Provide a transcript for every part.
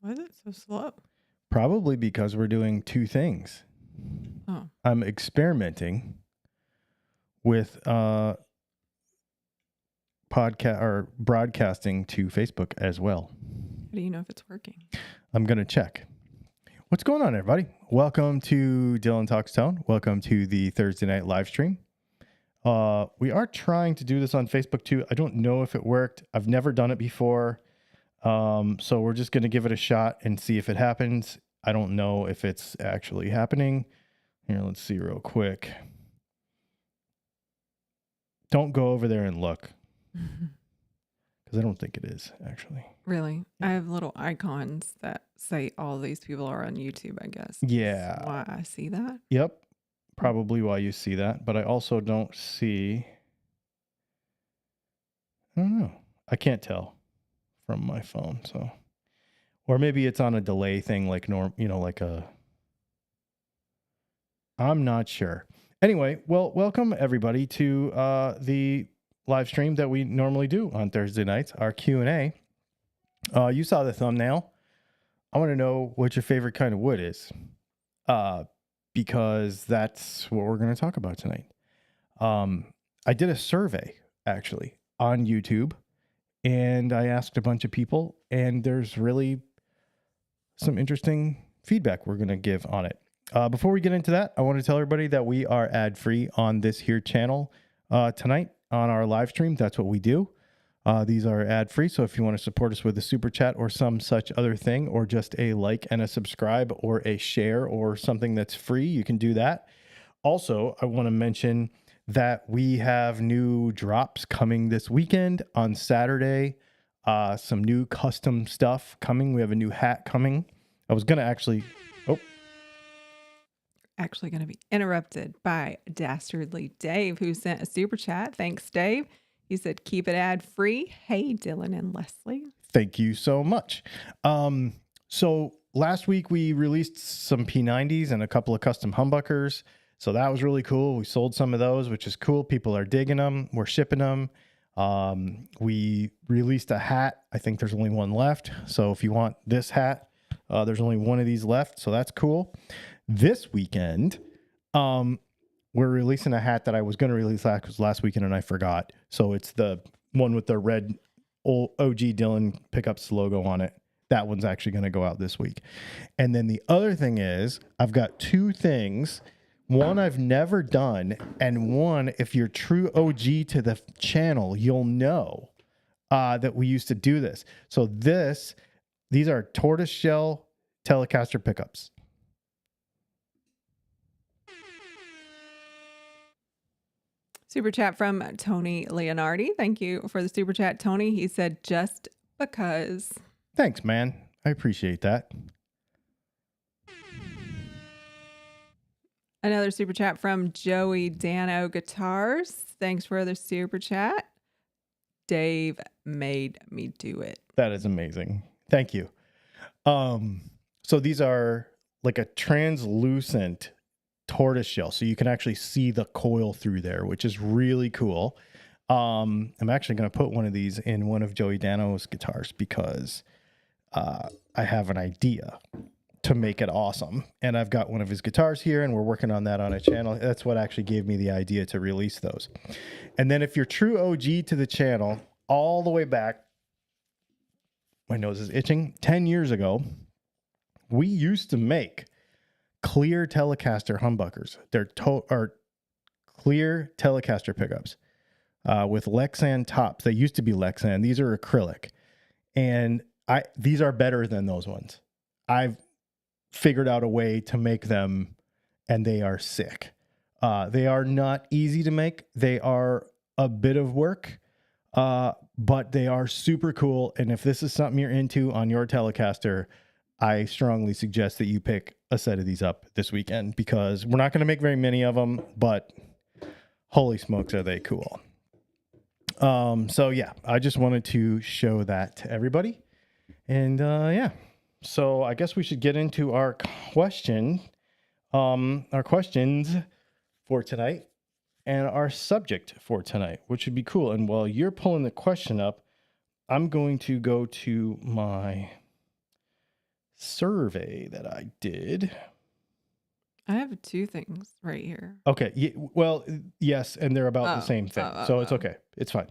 Why is it so slow? Probably because we're doing two things. Oh, I'm experimenting with podcast or broadcasting to Facebook as well. how do you know if it's working? I'm going to check. What's going on, everybody? Welcome to Dylan Talks Tone. Welcome to the Thursday night live stream. We are trying to do this on Facebook too. I don't know if it worked. I've never done it before. So we're just going to give it a shot and see if it happens. I don't know if it's actually happening. Here, let's see real quick. Don't go over there and look, because I don't think it is, actually. Really? I have little icons that say all these people are on YouTube, I guess. Yeah. That's why I see that. Yep. Probably why you see that. But I also don't see... I don't know. I can't tell from my phone, so... Or maybe it's on a delay thing, like like a... I'm not sure. Anyway, well, welcome everybody to the live stream that we normally do on Thursday nights, our Q&A. You saw the thumbnail. I want to know what your favorite kind of wood is, because that's what we're going to talk about tonight. I did a survey, actually, on YouTube, and I asked a bunch of people, and there's really some interesting feedback we're going to give on it. Before we get into that, I want to tell everybody that we are ad-free on this here channel tonight on our live stream. That's what we do. These are ad-free, so if you want to support us with a super chat or some such other thing, or just a like and a subscribe or a share or something that's free, you can do that. Also, I want to mention that we have new drops coming this weekend on Saturday. Some new custom stuff coming. We have a new hat coming. I was going to actually Going to be interrupted by Dastardly Dave, who sent a super chat. Thanks, Dave. He said, keep it ad free. Hey, Dylan and Leslie. Thank you so much. So last week we released some P90s and a couple of custom humbuckers. So that was really cool. We sold some of those, which is cool. People are digging them. We're shipping them. We released a hat. I think there's only one left. So if you want this hat, there's only one of these left. So that's cool. This weekend, we're releasing a hat that I was going to release last weekend and I forgot. So it's the one with the red old OG Dylan Pickups logo on it. That one's actually going to go out this week. And then the other thing is I've got two things. One I've never done, and one, if you're true OG to the channel, you'll know that we used to do this. So these are tortoiseshell Telecaster pickups. Super chat from Tony Leonardi. Thank you for the super chat, Tony. He said, just because. Thanks, man. I appreciate that. Another super chat from Joey Dano Guitars. Thanks for the super chat. Dave made me do it. That is amazing. Thank you. So these are like a translucent tortoiseshell, so you can actually see the coil through there, which is really cool. I'm actually going to put one of these in one of Joey Dano's guitars because I have an idea to make it awesome, and I've got one of his guitars here, and we're working on that on a channel. That's what actually gave me the idea to release those. And then if you're true OG to the channel, all the way back, my nose is itching, 10 years ago, we used to make clear Telecaster humbuckers. They're clear Telecaster pickups with Lexan tops. They used to be Lexan. These are acrylic, and these are better than those ones. I've figured out a way to make them, and they are sick. They are not easy to make. They are a bit of work, but they are super cool. And if this is something you're into on your Telecaster, I strongly suggest that you pick a set of these up this weekend, because we're not going to make very many of them, but holy smokes, are they cool. So yeah, I just wanted to show that to everybody. And yeah, so I guess we should get into our questions for tonight and our subject for tonight, which would be cool. And while you're pulling the question up, I'm going to go to my survey that I did. I have 2 things right here. Okay. Well, yes, and they're about the same thing. So it's oh. okay. It's fine.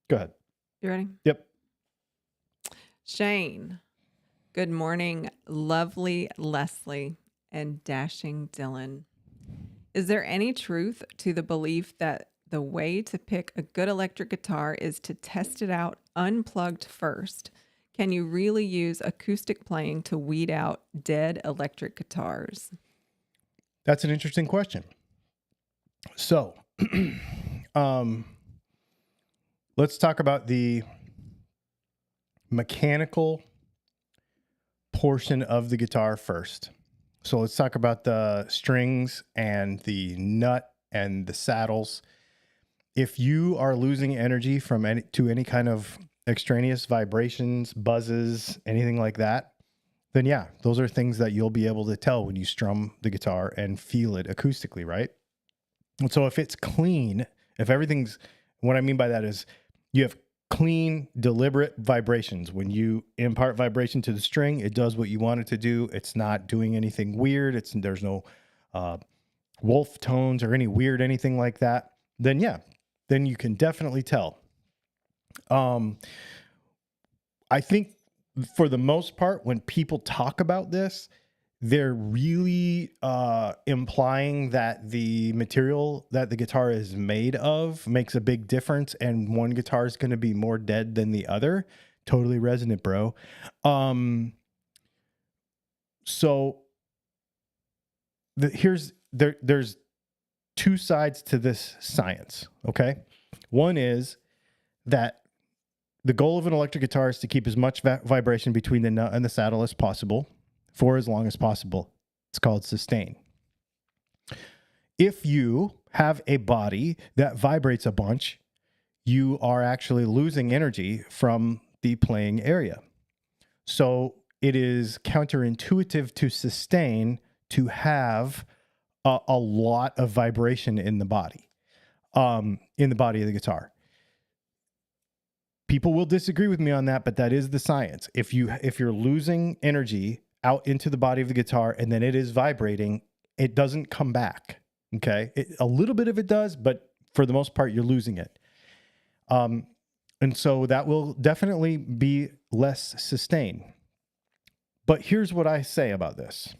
Go ahead. You ready? Yep. Shane. Good morning, lovely Leslie and dashing Dylan. Is there any truth to the belief that the way to pick a good electric guitar is to test it out unplugged first? Can you really use acoustic playing to weed out dead electric guitars? That's an interesting question. So, let's talk about the mechanical portion of the guitar first. So let's talk about the strings and the nut and the saddles. If you are losing energy from any kind of extraneous vibrations, buzzes, anything like that, then yeah, those are things that you'll be able to tell when you strum the guitar and feel it acoustically, right? And so if it's clean, if everything's, what I mean by that is you have clean, deliberate vibrations. When you impart vibration to the string, it does what you want it to do. It's not doing anything weird. There's no wolf tones or any weird anything like that. Then yeah, then you can definitely tell. I think for the most part, when people talk about this, they're really implying that the material that the guitar is made of makes a big difference, and one guitar is going to be more dead than the other. Totally resonant, bro. So there's 2 sides to this science, okay? One is that the goal of an electric guitar is to keep as much vibration between the nut and the saddle as possible for as long as possible. It's called sustain. If you have a body that vibrates a bunch, you are actually losing energy from the playing area. So it is counterintuitive to sustain to have a lot of vibration in the body of the guitar. People will disagree with me on that, but that is the science. If you're losing energy out into the body of the guitar and then it is vibrating, it doesn't come back. Okay. A little bit of it does, but for the most part, you're losing it. And so that will definitely be less sustain. But here's what I say about this.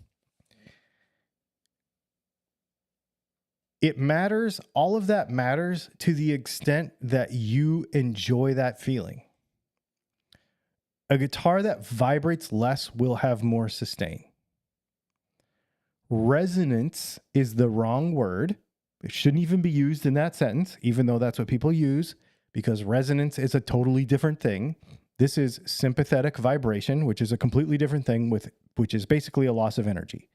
It matters, all of that matters to the extent that you enjoy that feeling. A guitar that vibrates less will have more sustain. Resonance is the wrong word. It shouldn't even be used in that sentence, even though that's what people use, because resonance is a totally different thing. This is sympathetic vibration, which is a completely different thing, which is basically a loss of energy.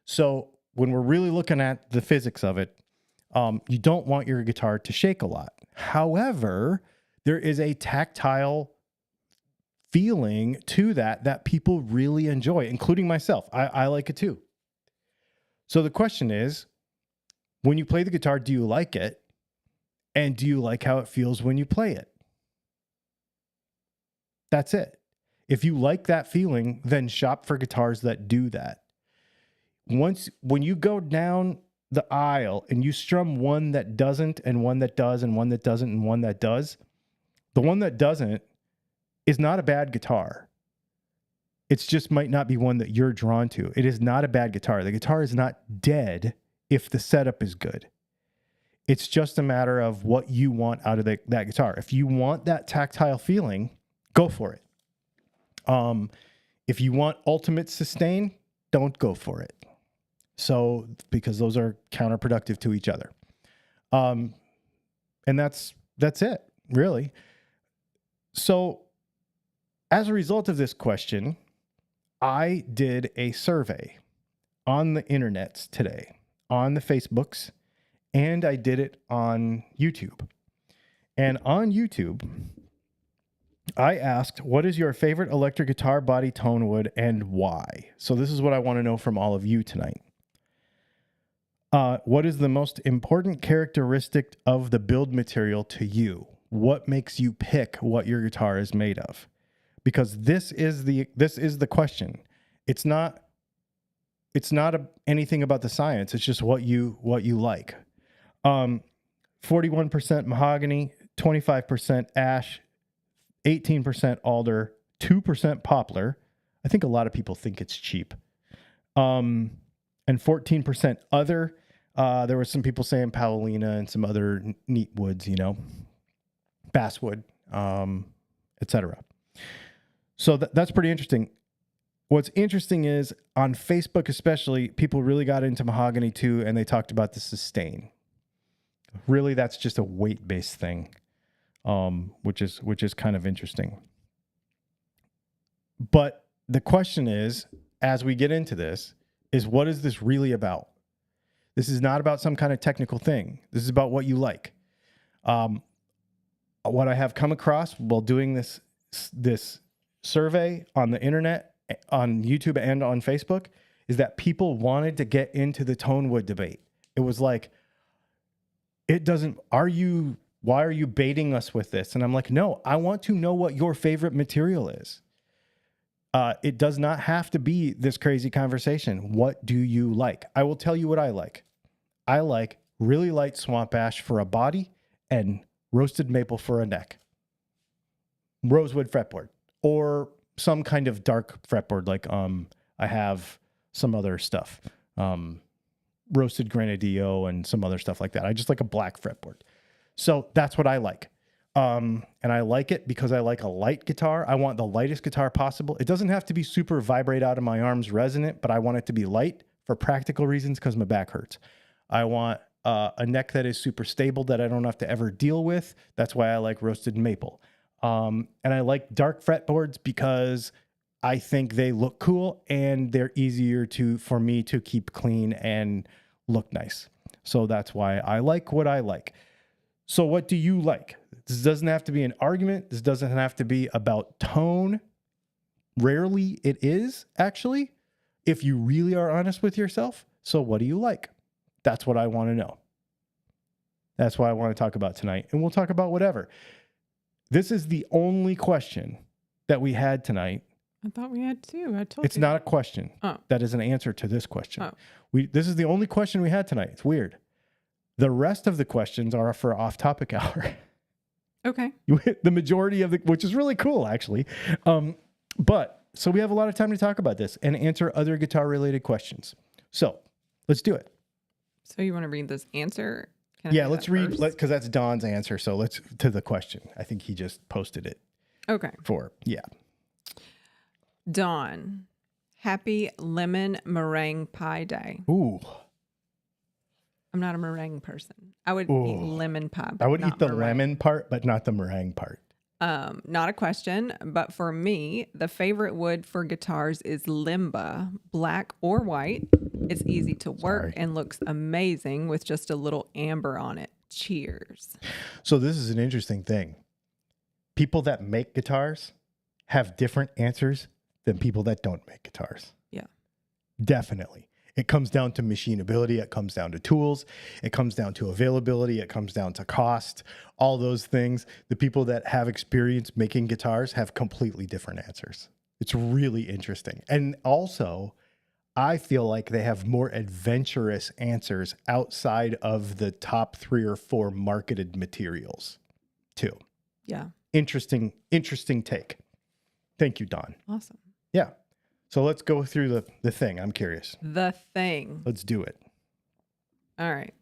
So when we're really looking at the physics of it, you don't want your guitar to shake a lot. However, there is a tactile feeling to that people really enjoy, including myself. I like it too. So the question is, when you play the guitar, do you like it? And do you like how it feels when you play it? That's it. If you like that feeling, then shop for guitars that do that. When you go down the aisle and you strum one that doesn't and one that does and one that doesn't and one that does, the one that doesn't is not a bad guitar. It's just might not be one that you're drawn to. It is not a bad guitar. The guitar is not dead if the setup is good. It's just a matter of what you want out of that guitar. If you want that tactile feeling, go for it. If you want ultimate sustain, don't go for it. So, because those are counterproductive to each other. And that's it, really. So, as a result of this question, I did a survey on the internets today, on the Facebooks, and I did it on YouTube. And on YouTube, I asked, what is your favorite electric guitar body ToneWood and why? So this is what I want to know from all of you tonight. What is the most important characteristic of the build material to you? What makes you pick what your guitar is made of? because this is the question. It's not anything about the science. It's just what you like. 41% mahogany, 25% ash, 18% alder, 2% poplar. I think a lot of people think it's cheap. And 14% other. There were some people saying Paulina and some other neat woods, basswood, etc. So that's pretty interesting. What's interesting is on Facebook, especially, people really got into mahogany too, and they talked about the sustain. Really, that's just a weight-based thing, which is kind of interesting. But the question is, as we get into this, is what is this really about? This is not about some kind of technical thing. This is about what you like. What I have come across while doing this survey on the internet, on YouTube and on Facebook, is that people wanted to get into the ToneWood debate. It was like, why are you baiting us with this? And I'm like, no, I want to know what your favorite material is. It does not have to be this crazy conversation. What do you like? I will tell you what I like. I like really light swamp ash for a body and roasted maple for a neck. Rosewood fretboard or some kind of dark fretboard. Like, I have some other stuff, roasted granadillo and some other stuff like that. I just like a black fretboard. So that's what I like. And I like it because I like a light guitar. I want the lightest guitar possible. It doesn't have to be super vibrate out of my arms resonant, but I want it to be light for practical reasons because my back hurts. I want a neck that is super stable that I don't have to ever deal with. That's why I like roasted maple. And I like dark fretboards because I think they look cool and they're easier for me to keep clean and look nice. So that's why I like what I like. So what do you like? This doesn't have to be an argument. This doesn't have to be about tone. Rarely it is, actually, if you really are honest with yourself. So what do you like? That's what I want to know. That's what I want to talk about tonight. And we'll talk about whatever. This is the only question that we had tonight. I thought we had two. I told you. It's not a question. Oh. That is an answer to this question. Oh. This is the only question we had tonight. It's weird. The rest of the questions are for off-topic hour. Okay. The majority of which is really cool, actually. But so we have a lot of time to talk about this and answer other guitar-related questions. So let's do it. So you want to read this answer? Let's read, because that's Don's answer. So let's to the question. I think he just posted it. Okay. Dawn, happy lemon meringue pie day. Ooh. I'm not a meringue person. I would eat lemon pie. But I would eat the meringue. lemon part, but not the meringue part. Not a question, but for me, the favorite wood for guitars is limba, black or white. It's easy to work and looks amazing with just a little amber on it. Cheers. So this is an interesting thing. People that make guitars have different answers than people that don't make guitars. Yeah. Definitely. It comes down to machinability. It comes down to tools. It comes down to availability. It comes down to cost, all those things. The people that have experience making guitars have completely different answers. It's really interesting. And also, I feel like they have more adventurous answers outside of the top 3 or 4 marketed materials too. Yeah. Interesting take. Thank you, Don. Awesome. Yeah. So let's go through the thing. I'm curious. The thing. Let's do it. All right.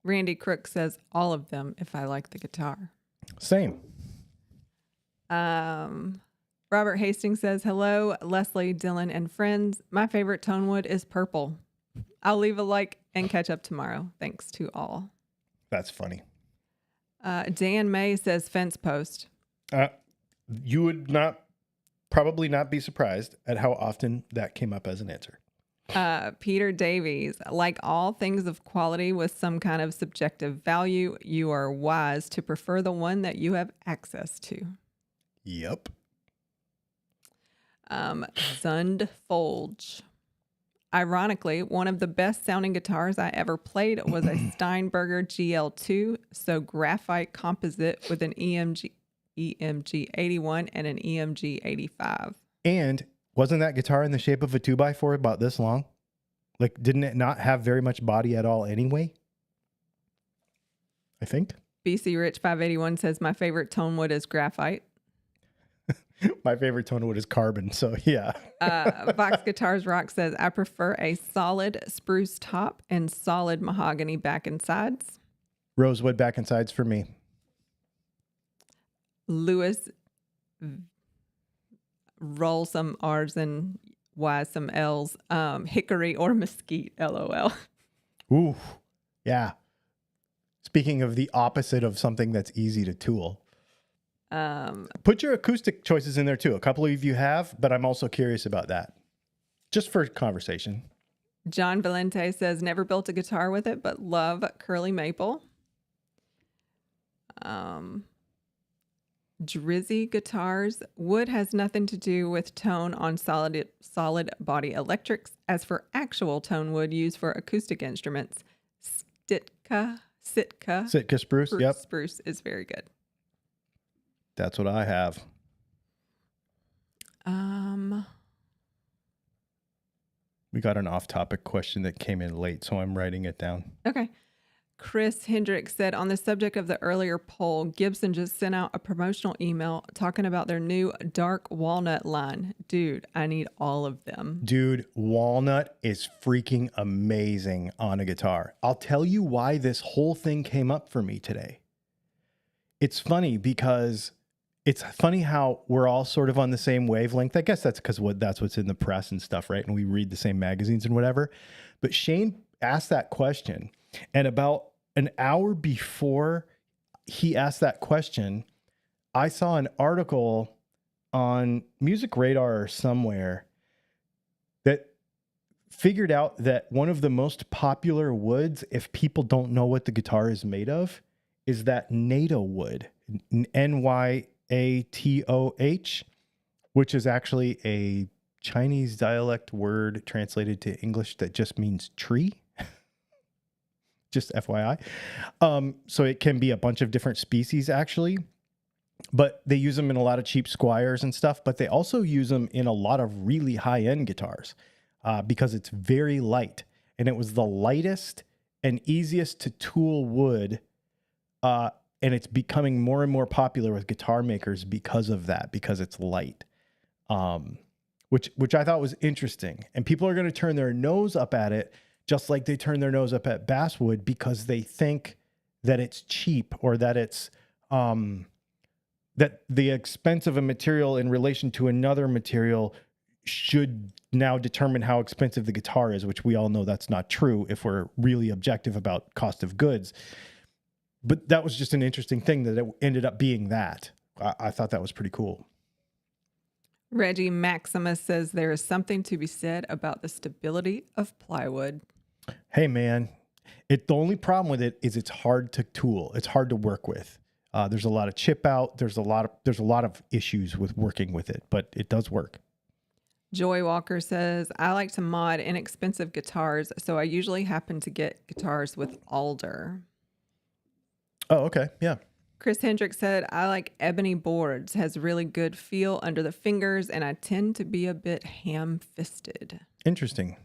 Randy Crook says all of them if I like the guitar. Same. Robert Hastings says, hello, Leslie, Dylan, and friends. My favorite ToneWood is purple. I'll leave a like and catch up tomorrow. Thanks to all. That's funny. Dan May says fence post. You would probably not be surprised at how often that came up as an answer. Peter Davies, like all things of quality with some kind of subjective value, you are wise to prefer the one that you have access to. Yep. Sund Folge. Ironically, one of the best sounding guitars I ever played was a Steinberger GL2, so graphite composite with an EMG 81 and an EMG 85. And wasn't that guitar in the shape of a 2x4 about this long? Like, didn't it not have very much body at all anyway? I think. BC Rich 581 says, my favorite ToneWood is graphite. My favorite ToneWood is carbon. So yeah. Vox Guitars Rock says, I prefer a solid spruce top and solid mahogany back and sides. Rosewood back and sides for me. Lewis, roll some R's and Y, some L's. Hickory or mesquite, LOL. Ooh, yeah. Speaking of the opposite of something that's easy to tool. Put your acoustic choices in there too. A couple of you have, but I'm also curious about that. Just for conversation. John Valente says, never built a guitar with it, but love curly maple. Drizzy Guitars, wood has nothing to do with tone on solid body electrics. As for actual tone wood used for acoustic instruments, Sitka spruce, yep. Spruce is very good. That's what I have. We got an off-topic question that came in late, so I'm writing it down. Okay. Chris Hendricks said, on the subject of the earlier poll, Gibson just sent out a promotional email talking about their new dark walnut line. Dude, I need all of them. Dude, walnut is freaking amazing on a guitar. I'll tell you why this whole thing came up for me today. It's funny because it's funny how we're all sort of on the same wavelength. I guess that's because that's what's in the press and stuff, right? And we read the same magazines and whatever. But Shane asked that question, and about an hour before he asked that question, I saw an article on Music Radar or somewhere that figured out that one of the most popular woods, if people don't know what the guitar is made of, is that NATO wood, Nyatoh, which is actually a Chinese dialect word translated to English that just means tree. Just FYI. So it can be a bunch of different species actually, but they use them in a lot of cheap Squires and stuff, but they also use them in a lot of really high-end guitars because it's very light. And it was the lightest and easiest to tool wood. And it's becoming more and more popular with guitar makers because of that, because it's light, which I thought was interesting. And people are going to turn their nose up at it, just like they turn their nose up at basswood because they think that it's cheap or that it's that the expense of a material in relation to another material should now determine how expensive the guitar is, which we all know that's not true if we're really objective about cost of goods. But that was just an interesting thing that it ended up being that. I thought that was pretty cool. Reggie Maximus says there is something to be said about the stability of plywood. Hey man, the only problem with it is it's hard to tool. It's hard to work with. There's a lot of chip out. There's a lot of issues with working with it, but it does work. Joy Walker says, I like to mod inexpensive guitars, so I usually happen to get guitars with alder. Oh, okay. Yeah. Chris Hendricks said, I like ebony boards, has really good feel under the fingers, and I tend to be a bit ham-fisted. Interesting.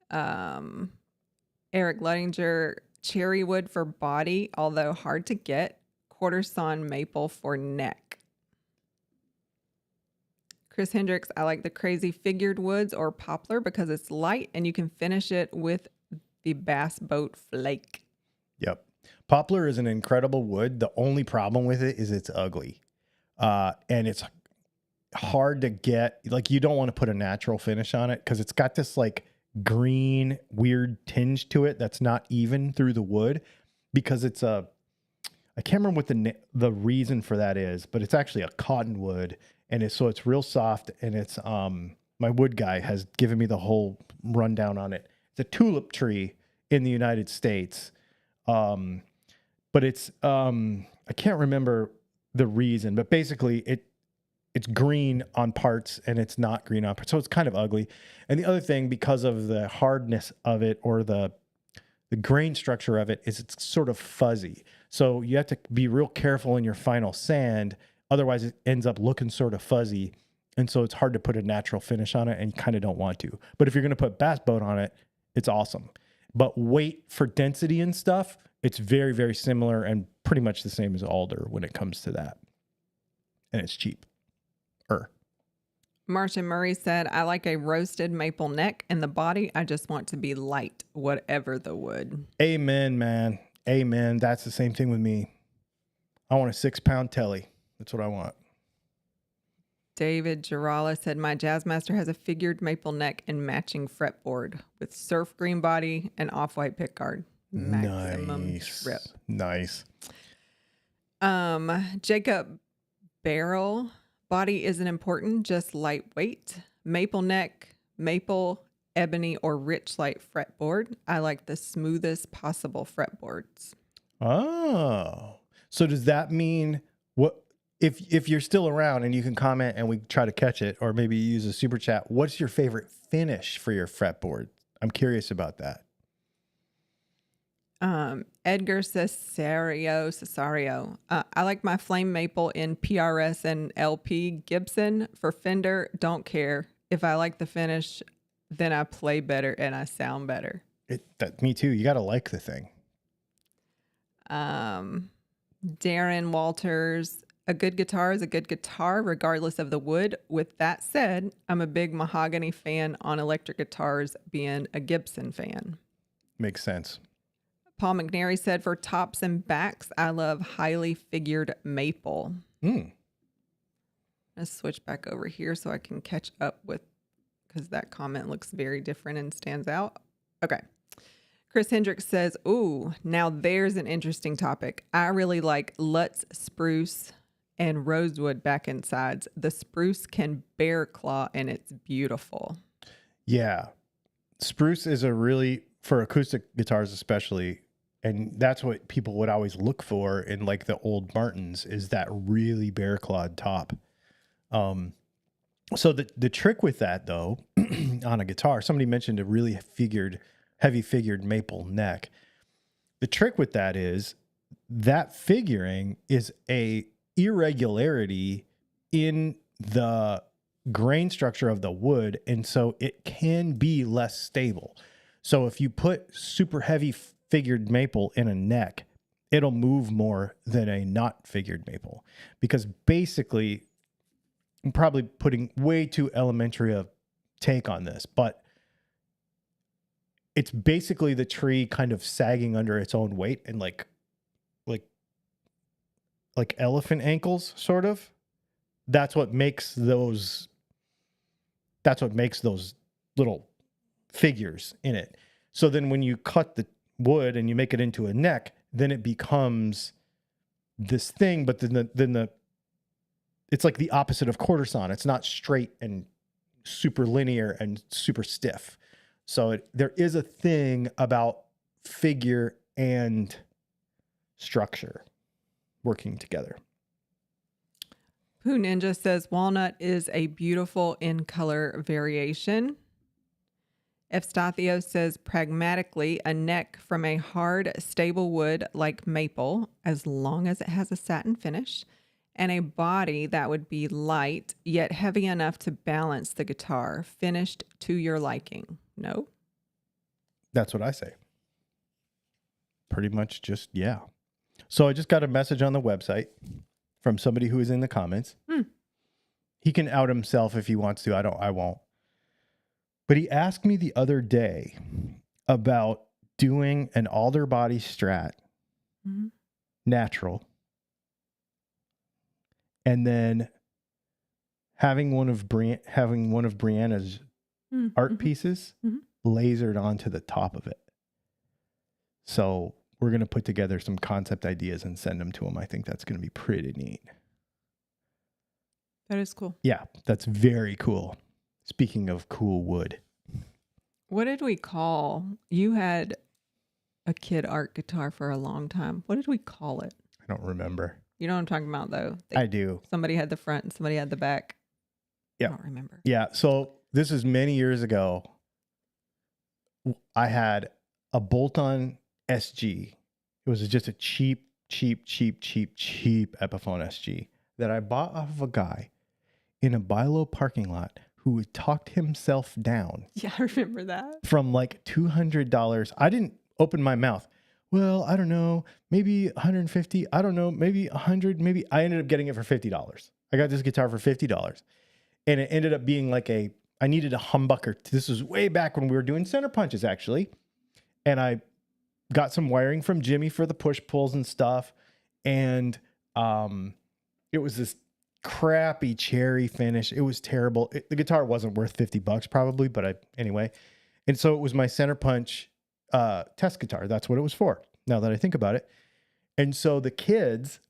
Eric Luttinger, cherry wood for body, although hard to get, quarter sawn maple for neck. Chris Hendricks, I like the crazy figured woods or poplar because it's light and you can finish it with the bass boat flake. Yep. Poplar is an incredible wood. The only problem with it is it's ugly. And it's hard to get, like, you don't want to put a natural finish on it because it's got this like green, weird tinge to it that's not even through the wood because it's I can't remember what the reason for that is, but it's actually a cottonwood and it's real soft and it's, my wood guy has given me the whole rundown on it. It's a tulip tree in the United States. But it's, I can't remember the reason, but basically it's green on parts and it's not green on parts. So it's kind of ugly. And the other thing, because of the hardness of it or the The grain structure of it is it's sort of fuzzy. So you have to be real careful in your final sand. Otherwise, it ends up looking sort of fuzzy. And so it's hard to put a natural finish on it, and you kind of don't want to. But if you're going to put bass boat on it, it's awesome. But weight for density and stuff, it's very, very similar and pretty much the same as alder when it comes to that. And it's cheap. Marcia Murray said, I like a roasted maple neck and the body. I just want to be light, whatever the wood. Amen, man. Amen. That's the same thing with me. I want a 6-pound telly. That's what I want. David Girala said, my Jazzmaster has a figured maple neck and matching fretboard with surf green body and off-white pickguard. Maximum trip. Nice. Jacob Barrel, body isn't important, just lightweight. Maple neck, maple, ebony, or rich light fretboard. I like the smoothest possible fretboards. Oh. So does that mean what if you're still around and you can comment and we try to catch it, or maybe you use a super chat, what's your favorite finish for your fretboard? I'm curious about that. Edgar Cesario. I like my flame maple in PRS and LP. Gibson for Fender, don't care. If I like the finish, then I play better and I sound better. Me too. You got to like the thing. Darren Walters, a good guitar is a good guitar regardless of the wood. With that said, I'm a big mahogany fan on electric guitars, being a Gibson fan. Makes sense. Paul McNary said, for tops and backs, I love highly figured maple. Let's switch back over here so I can catch up with, because that comment looks very different and stands out. Okay. Chris Hendricks says, ooh, now there's an interesting topic. I really like Lutz spruce and rosewood back end sides. The spruce can bear claw and it's beautiful. Yeah. Spruce is for acoustic guitars especially, and that's what people would always look for in like the old Martins, is that really bear clawed top. So the trick with that though, on a guitar, somebody mentioned a really heavy figured maple neck. The trick with that is that figuring is a irregularity in the grain structure of the wood, and so it can be less stable. So if you put super heavy figured maple in a neck, it'll move more than a not figured maple, because basically I'm probably putting way too elementary a take on this, but it's basically the tree kind of sagging under its own weight and like elephant ankles, sort of. That's what makes those little figures in it. So then when you cut the wood and you make it into a neck, then it becomes this thing, but then it's like the opposite of quarter sawn. It's not straight and super linear and super stiff. So there is a thing about figure and structure working together. Pooh Ninja says walnut is a beautiful in color variation. Evstathio says pragmatically a neck from a hard, stable wood like maple, as long as it has a satin finish, and a body that would be light yet heavy enough to balance the guitar, finished to your liking. No? That's what I say. Pretty much just, yeah. So I just got a message on the website from somebody who is in the comments. He can out himself if he wants to. I won't. But he asked me the other day about doing an alder body strat, natural, and then having one of Brianna's art pieces lasered onto the top of it. So we're going to put together some concept ideas and send them to him. I think that's going to be pretty neat. That is cool. Yeah, that's very cool. Speaking of cool wood. What did we call? You had a kid art guitar for a long time. What did we call it? I don't remember. You know what I'm talking about, though? I do. Somebody had the front and somebody had the back. Yeah. I don't remember. Yeah. So this is many years ago. I had a bolt-on SG. It was just a cheap Epiphone SG that I bought off of a guy in a Bilo parking lot who talked himself down Yeah, I remember that. from like $200. I didn't open my mouth. Well, I don't know, maybe 150. I don't know, maybe 100. Maybe I ended up getting it for $50. I got this guitar for $50, and it ended up being like I needed a humbucker. This was way back when we were doing center punches, actually, and I got some wiring from Jimmy for the push pulls and stuff, and it was this crappy cherry finish. It was terrible. The guitar wasn't worth $50 probably, but anyway. And so it was my center punch test guitar. That's what it was for, now that I think about it. And so the kids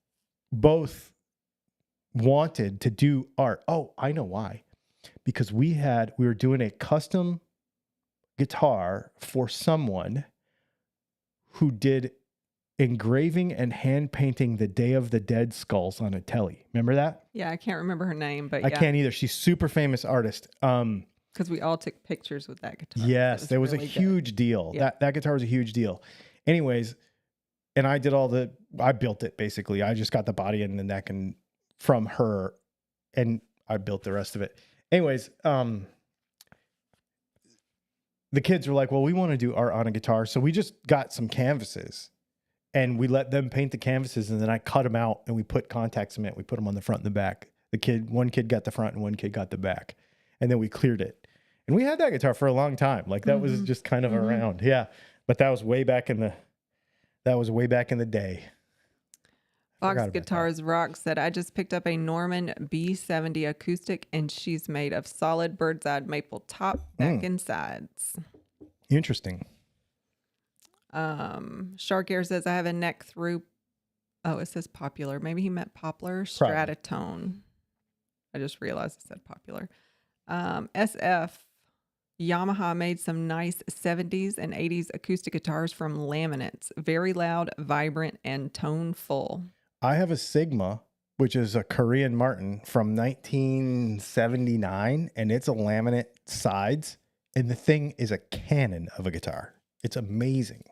both wanted to do art. Oh, I know why. Because we were doing a custom guitar for someone who did engraving and hand painting the Day of the Dead skulls on a telly. Remember that? Yeah, I can't remember her name, but I can't either. She's super famous artist. because we all took pictures with that guitar. Yes, that was a huge deal. Yeah. That guitar was a huge deal. Anyways, and I built it basically. I just got the body and the neck and from her, and I built the rest of it. Anyways, the kids were like, well, we want to do art on a guitar. So we just got some canvases and we let them paint the canvases, and then I cut them out and we put contact cement. We put them on the front and the back. One kid got the front and one kid got the back, and then we cleared it. And we had that guitar for a long time. Like that was just kind of around. Yeah. But that was way back in the day. Fox Guitars Rock said, I just picked up a Norman B70 acoustic, and she's made of solid bird's eye maple top, back, and sides. Interesting. Shark Air says, I have a neck through. Oh, it says popular. Maybe he meant poplar. Stratotone. I just realized it said popular. SF. Yamaha made some nice 70s and 80s acoustic guitars from laminates. Very loud, vibrant, and toneful. I have a Sigma, which is a Korean Martin from 1979, and it's a laminate sides, and the thing is a cannon of a guitar. It's amazing.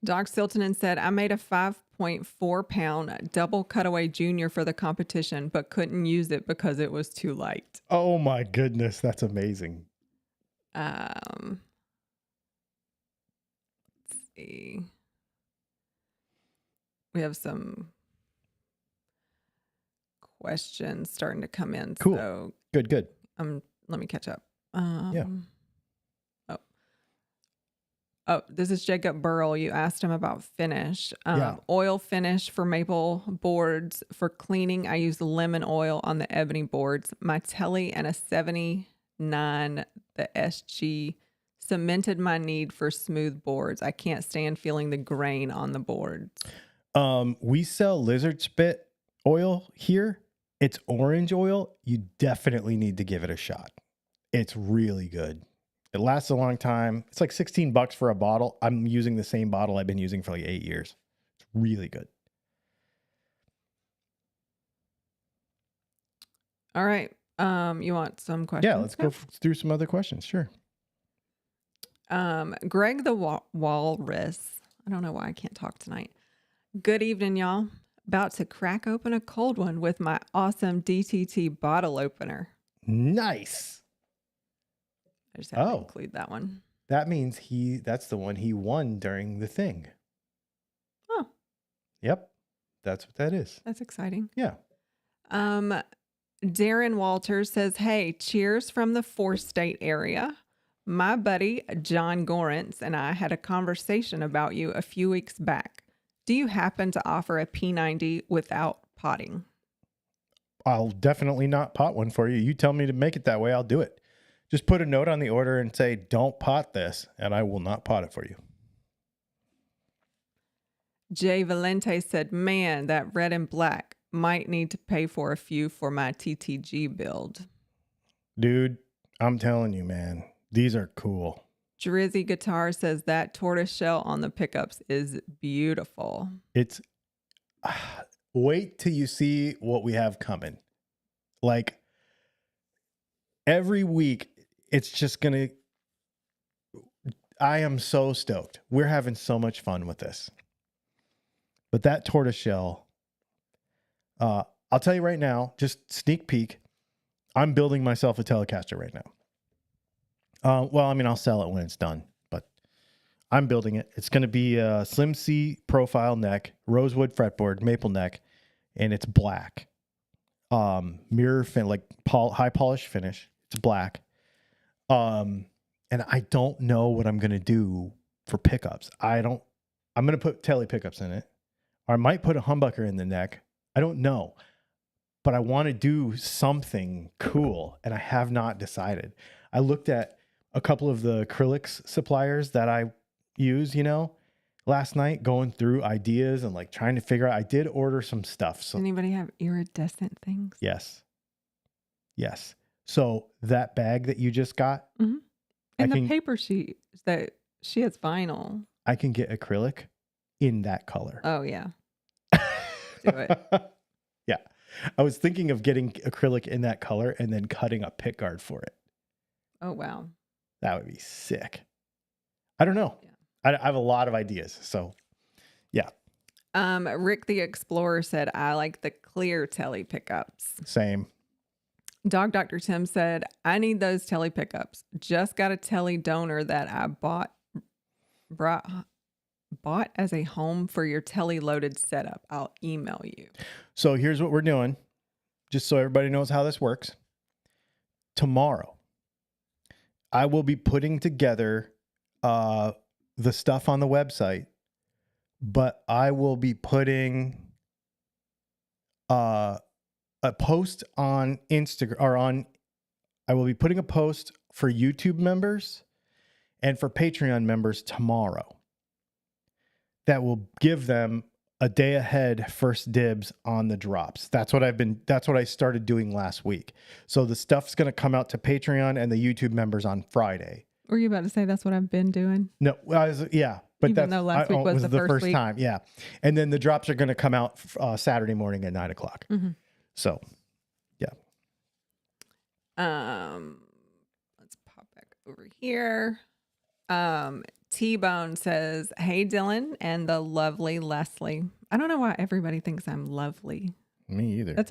Doc Siltonen said, I made a 5.4 pound double cutaway junior for the competition, but couldn't use it because it was too light. Oh my goodness, that's amazing. Let's see. We have some questions starting to come in. Cool. So Good. Let me catch up. Yeah. Oh, this is Jacob Burrell. You asked him about finish. Yeah. Oil finish for maple boards. For cleaning, I use lemon oil on the ebony boards. My telly and a 79, the SG, cemented my need for smooth boards. I can't stand feeling the grain on the boards. We sell lizard spit oil here. It's orange oil. You definitely need to give it a shot. It's really good. It lasts a long time. It's like $16 for a bottle. I'm using the same bottle I've been using for like 8 years. It's really good. All right. You want some questions? Yeah, let's go through some other questions. Sure. Greg the Walrus. I don't know why I can't talk tonight. Good evening, y'all. About to crack open a cold one with my awesome DTT bottle opener. Nice. I just have to include that one. That means that's the one he won during the thing. Oh. Yep. That's what that is. That's exciting. Yeah. Darren Walters says, hey, cheers from the 4-state area. My buddy, John Gorence, and I had a conversation about you a few weeks back. Do you happen to offer a P90 without potting? I'll definitely not pot one for you. You tell me to make it that way, I'll do it. Just put a note on the order and say, don't pot this, and I will not pot it for you. Jay Valente said, man, that red and black might need to pay for a few for my TTG build. Dude, I'm telling you, man, these are cool. Drizzy Guitar says that tortoise shell on the pickups is beautiful. It's wait till you see what we have coming. Like every week, it's just gonna. I am so stoked. We're having so much fun with this. But that tortoiseshell, I'll tell you right now, just sneak peek, I'm building myself a Telecaster right now. Well, I mean, I'll sell it when it's done, but I'm building it. It's going to be a Slim C profile neck, rosewood fretboard, maple neck, and it's black. Mirror fin, like high polish finish. It's black. And I don't know what I'm going to do for pickups. I'm going to put tele pickups in it. Or I might put a humbucker in the neck. I don't know. But I want to do something cool, and I have not decided. I looked at a couple of the acrylics suppliers that I use, last night, going through ideas and like trying to figure out. I did order some stuff. So Anybody have iridescent things? yes. So that bag that you just got, Mm-hmm. And the paper sheet that she has vinyl. I can get acrylic in that color. Oh yeah. Do it. Yeah. I was thinking of getting acrylic in that color and then cutting a pick guard for it. Oh wow. That would be sick. I don't know. Yeah. I have a lot of ideas. So yeah. Rick the Explorer said, I like the clear tele pickups. Same. Dog Dr. Tim said, I need those tele pickups. Just got a tele donor that I bought as a home for your tele loaded setup. I'll email you. So here's what we're doing, just so everybody knows how this works. Tomorrow, I will be putting together the stuff on the website, but I will be putting a post on Instagram I will be putting a post for YouTube members and for Patreon members tomorrow that will give them a day ahead first dibs on the drops. That's what I started doing last week. So the stuff's going to come out to Patreon and the YouTube members on Friday. Were you about to say that's what I've been doing? No, yeah. But even though last week was the first week. time. Yeah. And then the drops are going to come out Saturday morning at 9:00. Mm-hmm. So, yeah. Let's pop back over here. T-Bone says, hey, Dylan and the lovely Leslie. I don't know why everybody thinks I'm lovely. Me either. That's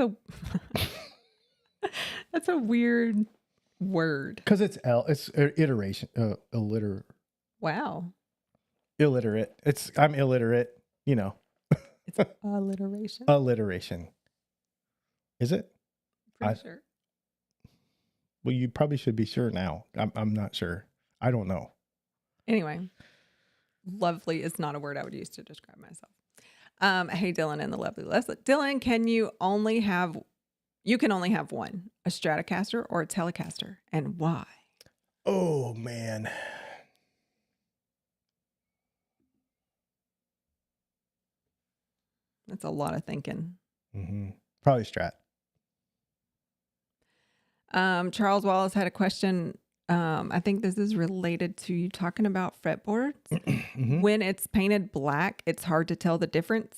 a weird word. Because it's iteration, Wow. Illiterate. I'm illiterate, It's alliteration. Alliteration. Is it? Pretty sure. Well, you probably should be sure now. I'm not sure. I don't know. Anyway, lovely is not a word I would use to describe myself. Hey, Dylan and the lovely Leslie. Dylan, you can only have one, a Stratocaster or a Telecaster, and why? Oh, man. That's a lot of thinking. Mm-hmm. Probably Strat. Charles Wallace had a question. I think this is related to you talking about fretboards. Mm-hmm. When it's painted black, it's hard to tell the difference.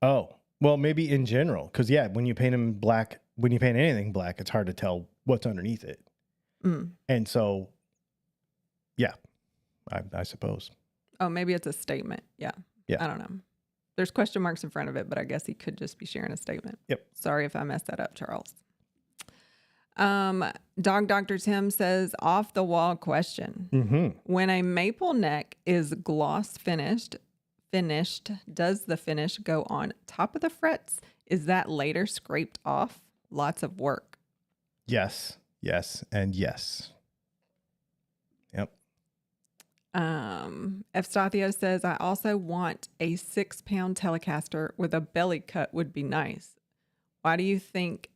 Oh, well, maybe in general. Because, yeah, when you paint them black, when you paint anything black, it's hard to tell what's underneath it. Mm. And so, yeah, I suppose. Oh, maybe it's a statement. Yeah. I don't know. There's question marks in front of it, but I guess he could just be sharing a statement. Yep. Sorry if I messed that up, Charles. Dog Dr. Tim says, off the wall question. Mm-hmm. When a maple neck is gloss finished, does the finish go on top of the frets? Is that later scraped off? Lots of work. Yes, and yes. Yep. Evstathio says, I also want a 6-pound Telecaster with a belly cut would be nice. Why do you think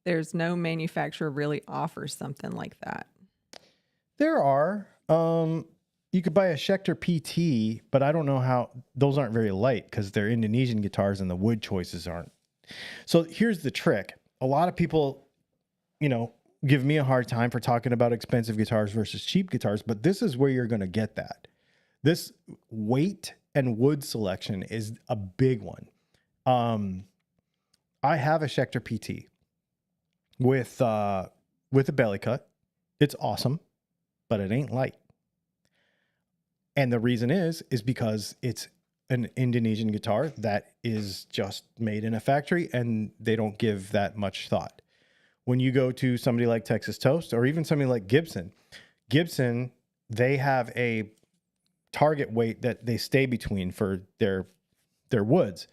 there's no manufacturer really offers something like that? There are. You could buy a Schecter PT, but I don't know how. Those aren't very light because they're Indonesian guitars and the wood choices aren't. So here's the trick. A lot of people, give me a hard time for talking about expensive guitars versus cheap guitars, but this is where you're going to get that. This weight and wood selection is a big one. I have a Schecter PT with a belly cut. It's awesome, but it ain't light. And the reason is because it's an Indonesian guitar that is just made in a factory, and they don't give that much thought. When you go to somebody like Texas Toast or even somebody like Gibson, they have a target weight that they stay between for their woods.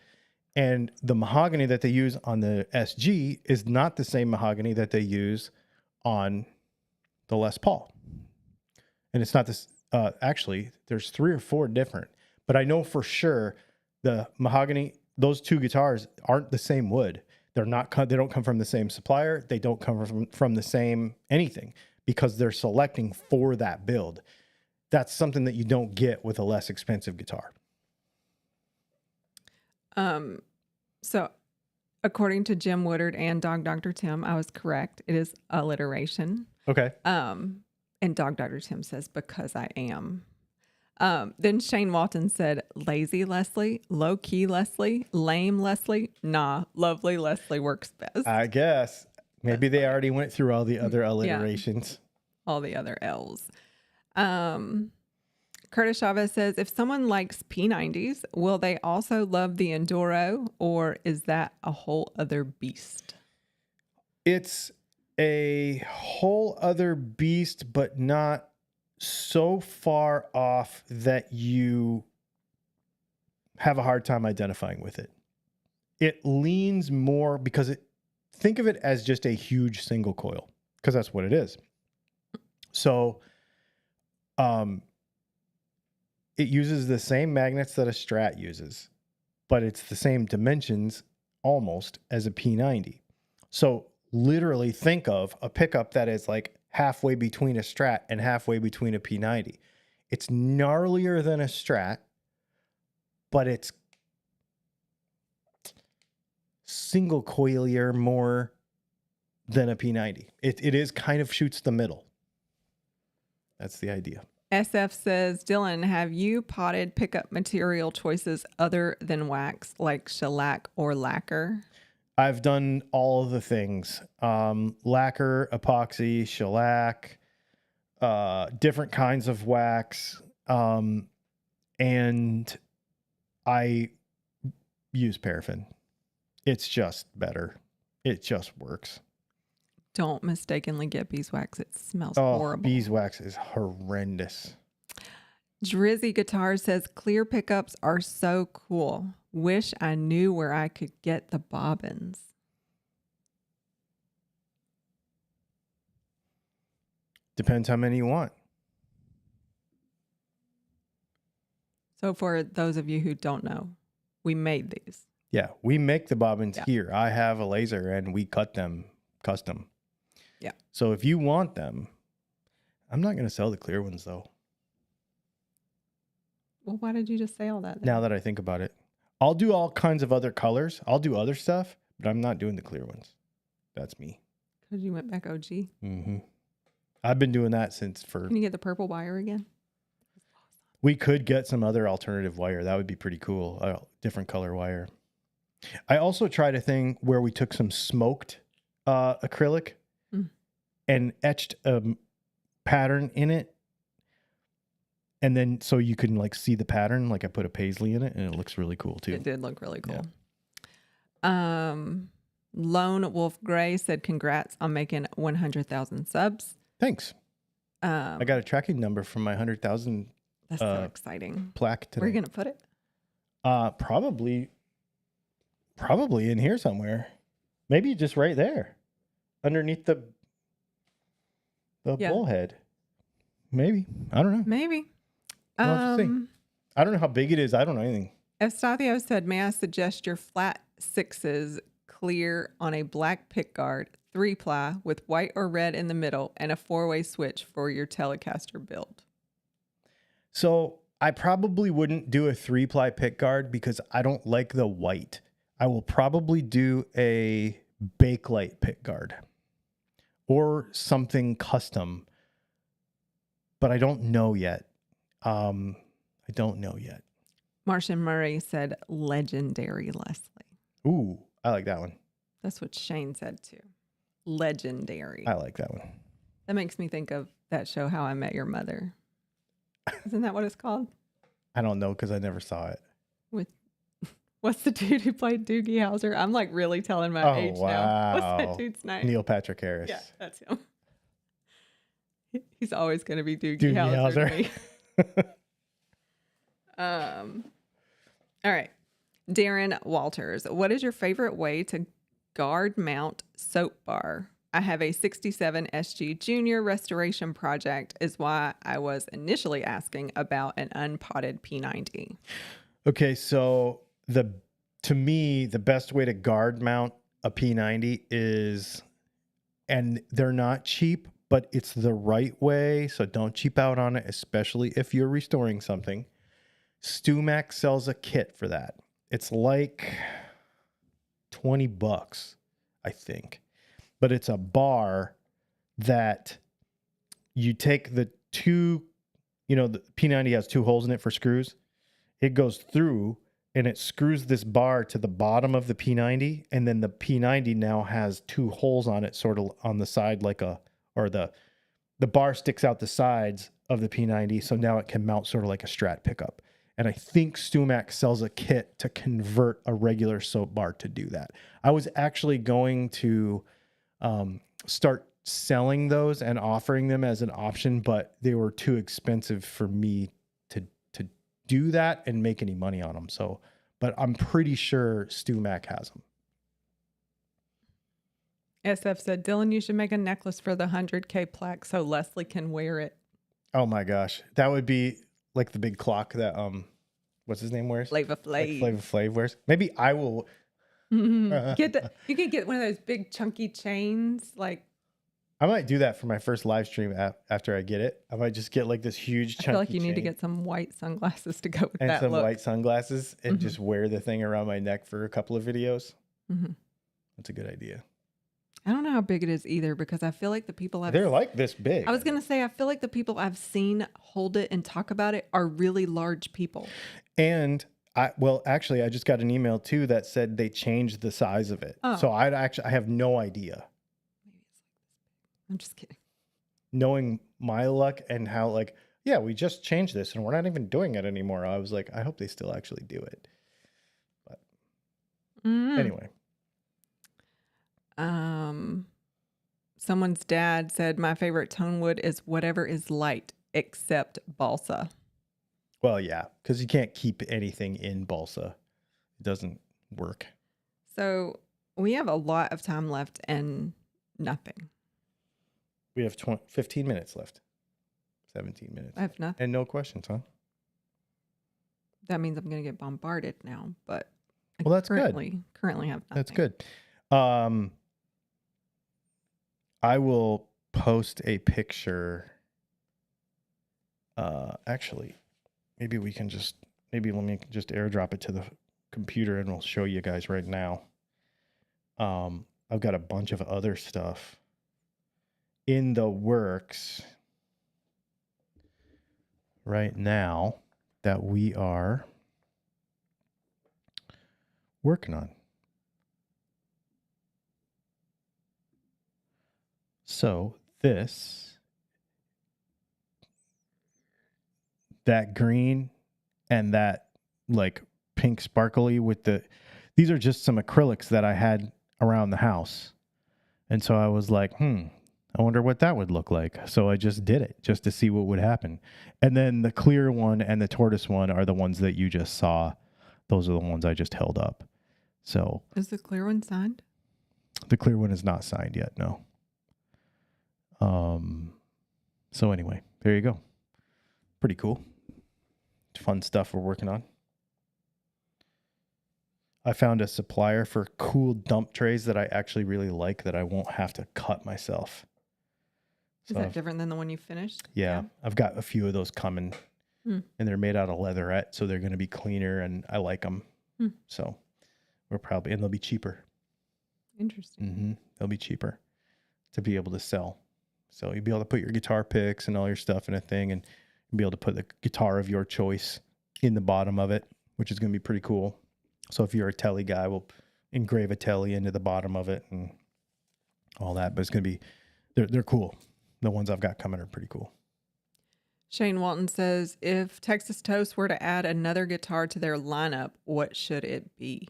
And the mahogany that they use on the SG is not the same mahogany that they use on the Les Paul. And it's not this, actually, there's 3 or 4 different, but I know for sure the mahogany, those 2 guitars aren't the same wood. They don't come from the same supplier. They don't come from the same anything, because they're selecting for that build. That's something that you don't get with a less expensive guitar. So according to Jim Woodard and Dog Dr. Tim, I was correct. It is alliteration. Okay. And Dog Dr. Tim says, because I am. Then Shane Walton said, lazy Leslie, low key Leslie, lame Leslie. Nah, lovely Leslie works best. I guess maybe they already went through all the other alliterations. Yeah, all the other L's. Curtis Chavez says, if someone likes P90s, will they also love the Enduro, or is that a whole other beast? It's a whole other beast, but not so far off that you have a hard time identifying with it. It leans more because think of it as just a huge single coil, because that's what it is. So, it uses the same magnets that a Strat uses, but it's the same dimensions almost as a P90. So literally think of a pickup that is like halfway between a Strat and halfway between a P90. It's gnarlier than a Strat, but it's single coilier more than a P90. It is kind of shoots the middle. That's the idea. SF says, Dylan, have you potted pickup material choices other than wax, like shellac or lacquer? I've done all of the things. Lacquer, epoxy, shellac, different kinds of wax. And I use paraffin. It's just better. It just works. Don't mistakenly get beeswax. It smells horrible. Beeswax is horrendous. Drizzy Guitar says, clear pickups are so cool. Wish I knew where I could get the bobbins. Depends how many you want. So for those of you who don't know, we made these. Yeah, we make the bobbins here. I have a laser and we cut them custom. Yeah. So if you want them, I'm not going to sell the clear ones though. Well, why did you just say all that then? Now that I think about it, I'll do all kinds of other colors. I'll do other stuff, but I'm not doing the clear ones. That's me. Because you went back OG. Mm-hmm. I've been doing that since Can you get the purple wire again? We could get some other alternative wire. That would be pretty cool. A different color wire. I also tried a thing where we took some smoked acrylic and etched a pattern in it. And then so you can like see the pattern, like I put a paisley in it, and it looks really cool too. It did look really cool. Yeah. Lone Wolf Gray said, congrats on making 100,000 subs. Thanks. I got a tracking number from my 100,000 that's so exciting. Plaque today. Where are you going to put it? Probably in here somewhere. Maybe just right there. Underneath the bullhead. Maybe. I don't know. Maybe. We'll have to see. I don't know how big it is. I don't know anything. Eustathio said, may I suggest your flat sixes clear on a black pickguard, 3-ply with white or red in the middle, and a 4-way switch for your Telecaster build? So I probably wouldn't do a 3-ply pickguard because I don't like the white. I will probably do a Bakelite pickguard or something custom, but I don't know yet. Martian Murray said, legendary Leslie. Ooh, I like that one. That's what Shane said too. Legendary. I like that one. That makes me think of that show, How I Met Your Mother. Isn't that what it's called? I don't know because I never saw it. With what's the dude who played Doogie Howser? I'm like really telling my Oh, age now. What's that wow. dude's name? Neil Patrick Harris. Yeah, that's him. He's always going to be Doogie, Doogie Howser. To Howser. me. All right. Darren Walters, what is your favorite way to guard mount soap bar? I have a 67 SG Junior restoration project is why I was initially asking about an unpotted P90. Okay, so to me, the best way to guard mount a P90 is, and they're not cheap, but it's the right way, so don't cheap out on it, especially if you're restoring something. StewMac sells a kit for that. It's like $20, I think. But it's a bar that you take the two, the P90 has two holes in it for screws. It goes through and it screws this bar to the bottom of the P90. And then the P90 now has two holes on it, sort of on the side, the bar sticks out the sides of the P90. So now it can mount sort of like a Strat pickup. And I think StewMac sells a kit to convert a regular soap bar to do that. I was actually going to start selling those and offering them as an option, but they were too expensive for me to do that and make any money on them. So, but I'm pretty sure StewMac has them. SF said, Dylan, you should make a necklace for the 100K plaque so Leslie can wear it. Oh my gosh. That would be like the big clock that, what's his name wears? Flava Flav. Like Flava Flav wears. Maybe I will. You can get one of those big chunky chains. Like, I might do that for my first live stream after I get it. I might just get like this huge chunky I feel like you need to chain get some white sunglasses to go with and that some look. white sunglasses and just wear the thing around my neck for a couple of videos. Mm-hmm. That's a good idea. I don't know how big it is either because I feel like the people They're like this big. I was going to say, I feel like the people I've seen hold it and talk about it are really large people. And actually, I just got an email too that said they changed the size of it. Oh. So I have no idea. I'm just kidding. Knowing my luck and how we just changed this and we're not even doing it anymore. I was like, I hope they still actually do it. But anyway. Someone's dad said my favorite ToneWood is whatever is light except balsa. Well, yeah, because you can't keep anything in balsa. It doesn't work. So we have a lot of time left and nothing. We have 15 minutes left. 17 minutes. I have nothing. And no questions, huh? That means I'm going to get bombarded now, but well, that's currently have nothing. That's good. I will post a picture. Actually, let me just airdrop it to the computer and we'll show you guys right now. I've got a bunch of other stuff in the works right now that we are working on. So that green and that like pink sparkly these are just some acrylics that I had around the house. And so I was like, I wonder what that would look like. So I just did it just to see what would happen. And then the clear one and the tortoise one are the ones that you just saw. Those are the ones I just held up. So is the clear one signed? The clear one is not signed yet. No. So anyway, there you go. Pretty cool. Fun stuff we're working on. I found a supplier for cool dump trays that I actually really like that I won't have to cut myself. Is that different than the one you finished? Yeah. I've got a few of those coming and they're made out of leatherette. So they're going to be cleaner and I like them. So and they'll be cheaper. Interesting. They'll be cheaper to be able to sell. So you'll be able to put your guitar picks and all your stuff in a thing and be able to put the guitar of your choice in the bottom of it, which is going to be pretty cool. So if you're a telly guy, we'll engrave a telly into the bottom of it and all that. But it's going to be, they're cool. the ones I've got coming are pretty cool. Shane Walton says, if Texas Toast were to add another guitar to their lineup, what should it be?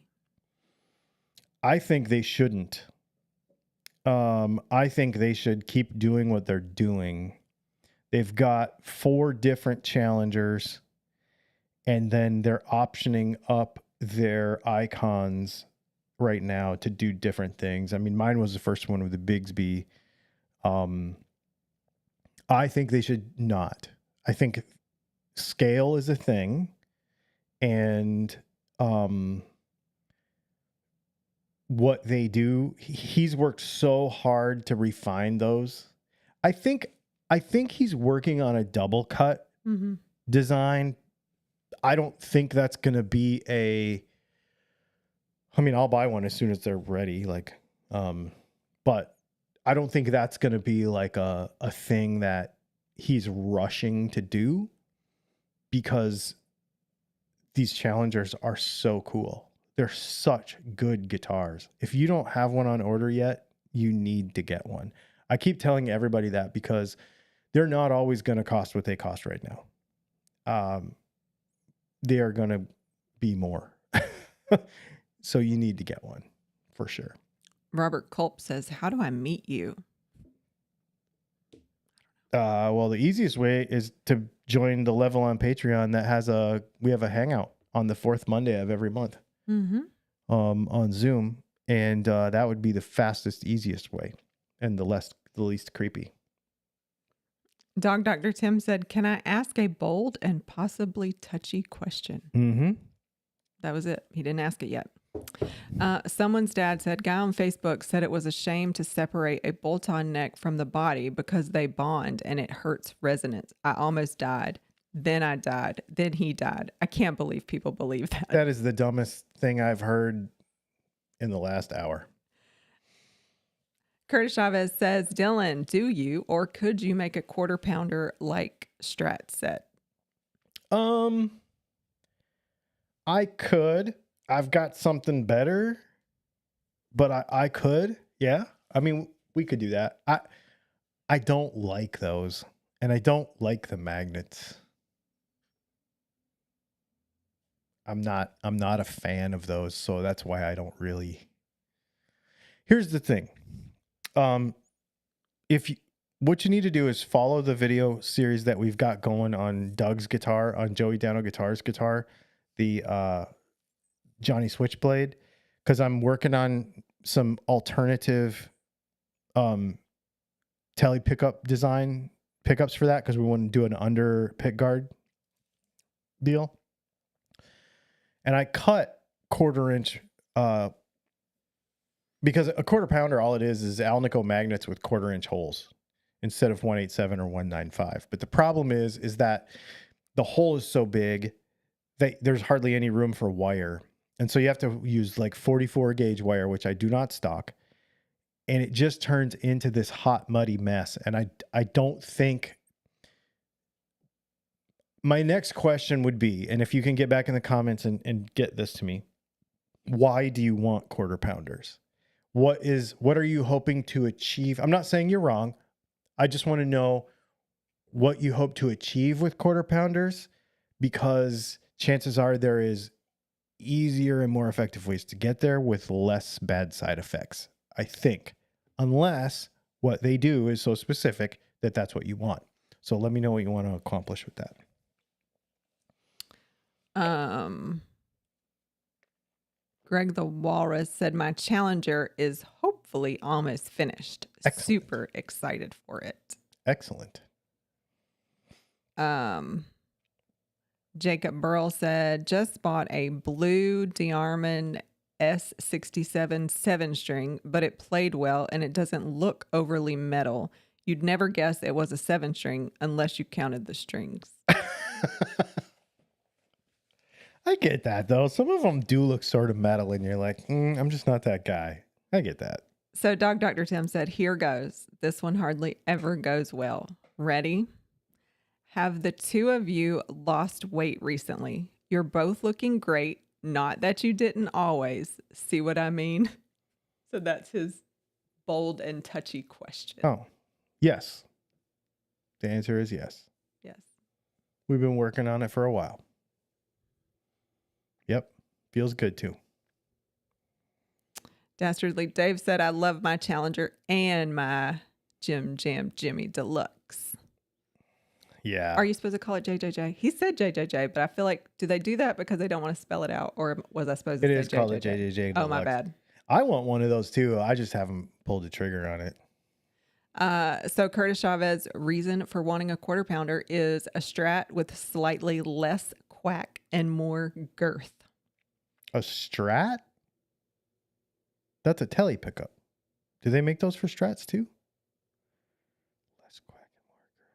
I think they shouldn't. I think they should keep doing what they're doing. They've got 4 different challengers, and then they're optioning up their icons right now to do different things. I mean, mine was the first one with the Bigsby. I think they should not. I think scale is a thing, and what they do, he's worked so hard to refine those. I think he's working on a double cut design. I don't think that's going to be I mean, I'll buy one as soon as they're ready. Like, but I don't think that's going to be like a thing that he's rushing to do, because these challengers are so cool. They're such good guitars. If you don't have one on order yet, you need to get one. I keep telling everybody that because they're not always going to cost what they cost right now. They are going to be more. So you need to get one for sure. Robert Culp says, how do I meet you? Well, the easiest way is to join the level on Patreon that has we have a hangout on the 4th Monday of every month. On Zoom, and that would be the fastest, easiest way, and the least creepy. Dog Dr. Tim said, can I ask a bold and possibly touchy question? That was it. He didn't ask it yet. Someone's dad said, guy on Facebook said it was a shame to separate a bolt-on neck from the body because they bond and it hurts resonance. I almost died. Then I died. Then he died. I can't believe people believe that. That is the dumbest thing I've heard in the last hour. Curtis Chavez says, Dylan, do you or could you make a 1/4 pounder like Strat set? I could. I've got something better, but I could. Yeah. I mean, we could do that. I don't like those, and I don't like the magnets. I'm not a fan of those, so that's why I don't really. Here's the thing. What you need to do is follow the video series that we've got going on Doug's guitar, on Joey Dano Guitar's guitar, the Johnny Switchblade, because I'm working on some alternative tele pickup design pickups for that, because we want to do an under pick guard deal. And I cut 1/4 inch, because a 1/4 pounder, all it is Alnico magnets with 1/4 inch holes instead of 187 or 195. But the problem is that the hole is so big that there's hardly any room for wire. And so you have to use like 44 gauge wire, which I do not stock. And it just turns into this hot, muddy mess. And I don't think. My next question would be, and if you can get back in the comments and get this to me, why do you want 1/4 pounders? What are you hoping to achieve? I'm not saying you're wrong. I just want to know what you hope to achieve with 1/4 pounders, because chances are there is easier and more effective ways to get there with less bad side effects, I think, unless what they do is so specific that that's what you want. So let me know what you want to accomplish with that. Greg the Walrus said, my Challenger is hopefully almost finished. Excellent. Super excited for it. Excellent. Jacob Burrell said, just bought a blue Diarman S67 7-string, but it played well and it doesn't look overly metal. You'd never guess it was a 7-string unless you counted the strings. I get that, though. Some of them do look sort of metal, and you're like, I'm just not that guy. I get that. So Dog Dr. Tim said, here goes. This one hardly ever goes well. Ready? Have the two of you lost weight recently? You're both looking great. Not that you didn't always. See what I mean? So that's his bold and touchy question. Oh, yes. The answer is yes. Yes. We've been working on it for a while. Yep. Feels good too. Dastardly Dave said, I love my Challenger and my Jim Jam Jimmy Deluxe. Yeah. Are you supposed to call it JJJ? He said JJJ, but I feel like, do they do that because they don't want to spell it out? Or was I supposed to say JJJ? It is called a JJJ Oh, my Deluxe. bad. I want one of those too. I just haven't pulled the trigger on it. So Curtis Chavez, reason for wanting a quarter pounder is a Strat with slightly less quack and more girth. A Strat? That's a tele pickup. Do they make those for Strats too? Less quack and more girth.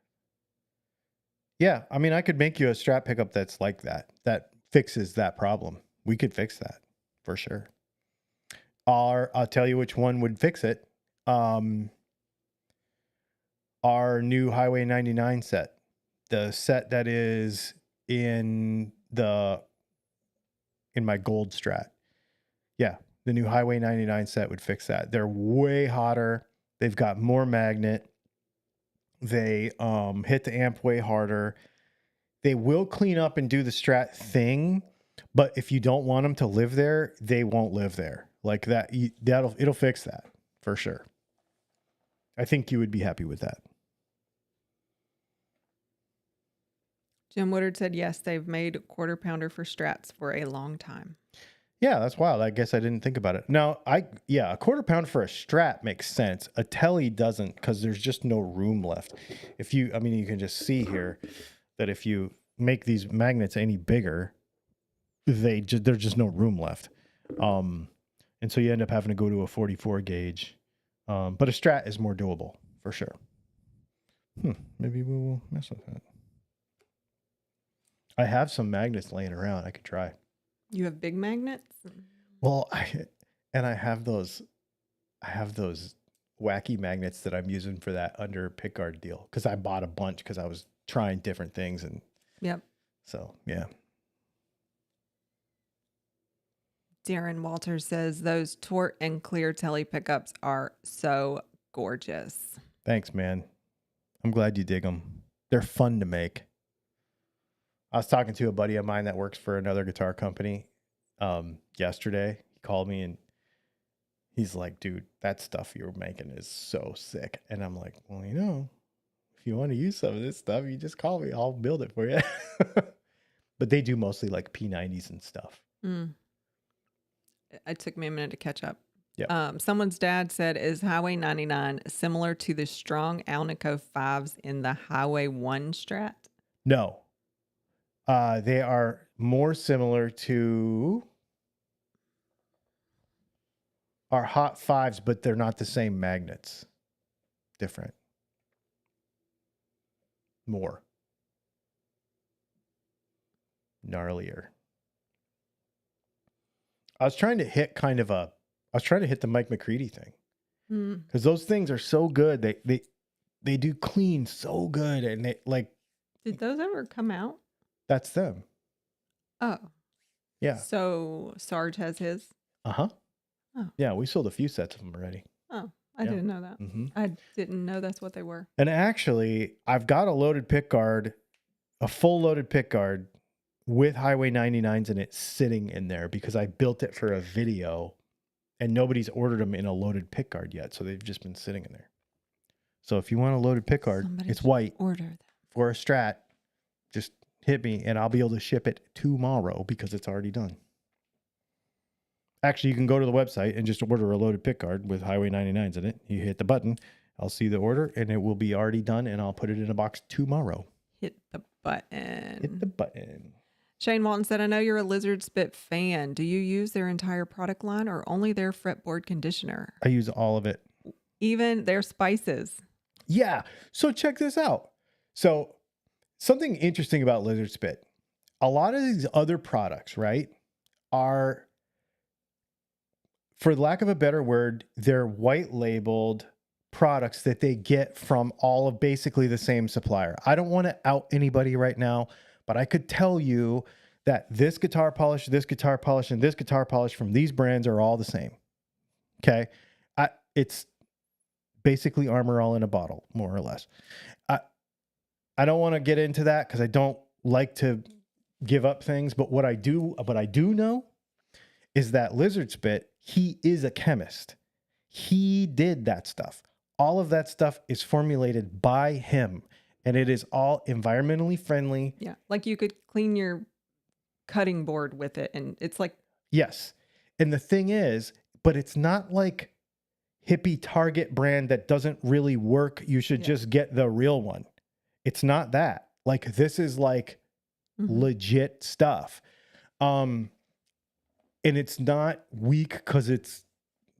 Yeah, I mean, I could make you a Strat pickup that's like that. That fixes that problem. We could fix that for sure. Or I'll tell you which one would fix it. Our new Highway 99 set, the set that is in my gold Strat. Yeah, the new Highway 99 set would fix that. They're way hotter. They've got more magnet. They hit the amp way harder. They will clean up and do the Strat thing, but if you don't want them to live there, they won't live there. Like that, it'll fix that for sure. I think you would be happy with that. Jim Woodard said, yes, they've made quarter pounder for Strats for a long time. Yeah, that's wild. I guess I didn't think about it. Now, a quarter pound for a Strat makes sense. A Tele doesn't, because there's just no room left. You can just see here that if you make these magnets any bigger, there's just no room left. And so you end up having to go to a 44 gauge. But a Strat is more doable for sure. Maybe we will mess with that. I have some magnets laying around. I could try. You have big magnets? Well, I have those wacky magnets that I'm using for that under pickguard deal, because I bought a bunch because I was trying different things, and yep. So yeah. Darren Walters says those Tort and Clear Tele pickups are so gorgeous. Thanks, man. I'm glad you dig them. They're fun to make. I was talking to a buddy of mine that works for another guitar company yesterday. He called me and he's like, dude, that stuff you're making is so sick. And I'm like, well, if you want to use some of this stuff, you just call me. I'll build it for you. But they do mostly like P90s and stuff. It took me a minute to catch up. Yep. Someone's dad said, is Highway 99 similar to the strong Alnico 5s in the Highway 1 Strat? No. They are more similar to our Hot 5s, but they're not the same magnets. Different. More. Gnarlier. I was trying to hit the Mike McCready thing. Because those things are so good. They do clean so good. And they like. Did those ever come out? That's them. Oh. Yeah. So Sarge has his? Uh-huh. Oh. Yeah, we sold a few sets of them already. Oh, I didn't know that. Mm-hmm. I didn't know that's what they were. And actually, I've got a loaded pick guard, a full loaded pick guard with Highway 99s in it sitting in there because I built it for a video and nobody's ordered them in a loaded pick guard yet. So they've just been sitting in there. So if you want a loaded pick guard, it's white. Order them. For a Strat, just hit me and I'll be able to ship it tomorrow because it's already done. Actually, you can go to the website and just order a loaded pick guard with Highway 99s in it. You hit the button, I'll see the order, and it will be already done, and I'll put it in a box tomorrow. Hit the button. Hit the button. Shane Walton said, I know you're a Lizard Spit fan. Do you use their entire product line or only their fretboard conditioner? I use all of it. Even their spices? Yeah. So check this out. So something interesting about Lizard Spit. A lot of these other products, right, are, for lack of a better word, they're white labeled products that they get from all of basically the same supplier. I don't want to out anybody right now, but I could tell you that this guitar polish, and this guitar polish from these brands are all the same. Okay. It's basically Armor All in a bottle, more or less. I don't want to get into that because I don't like to give up things. But what I do know is that lizard spit, he is a chemist. He did that stuff. All of that stuff is formulated by him, and it is all environmentally friendly. Yeah. Like you could clean your cutting board with it, and it's like, Yes. And the thing is, but it's not like hippie Target brand that doesn't really work. You should just get the real one. It's not that. Like, this is like legit stuff. And it's not weak because it's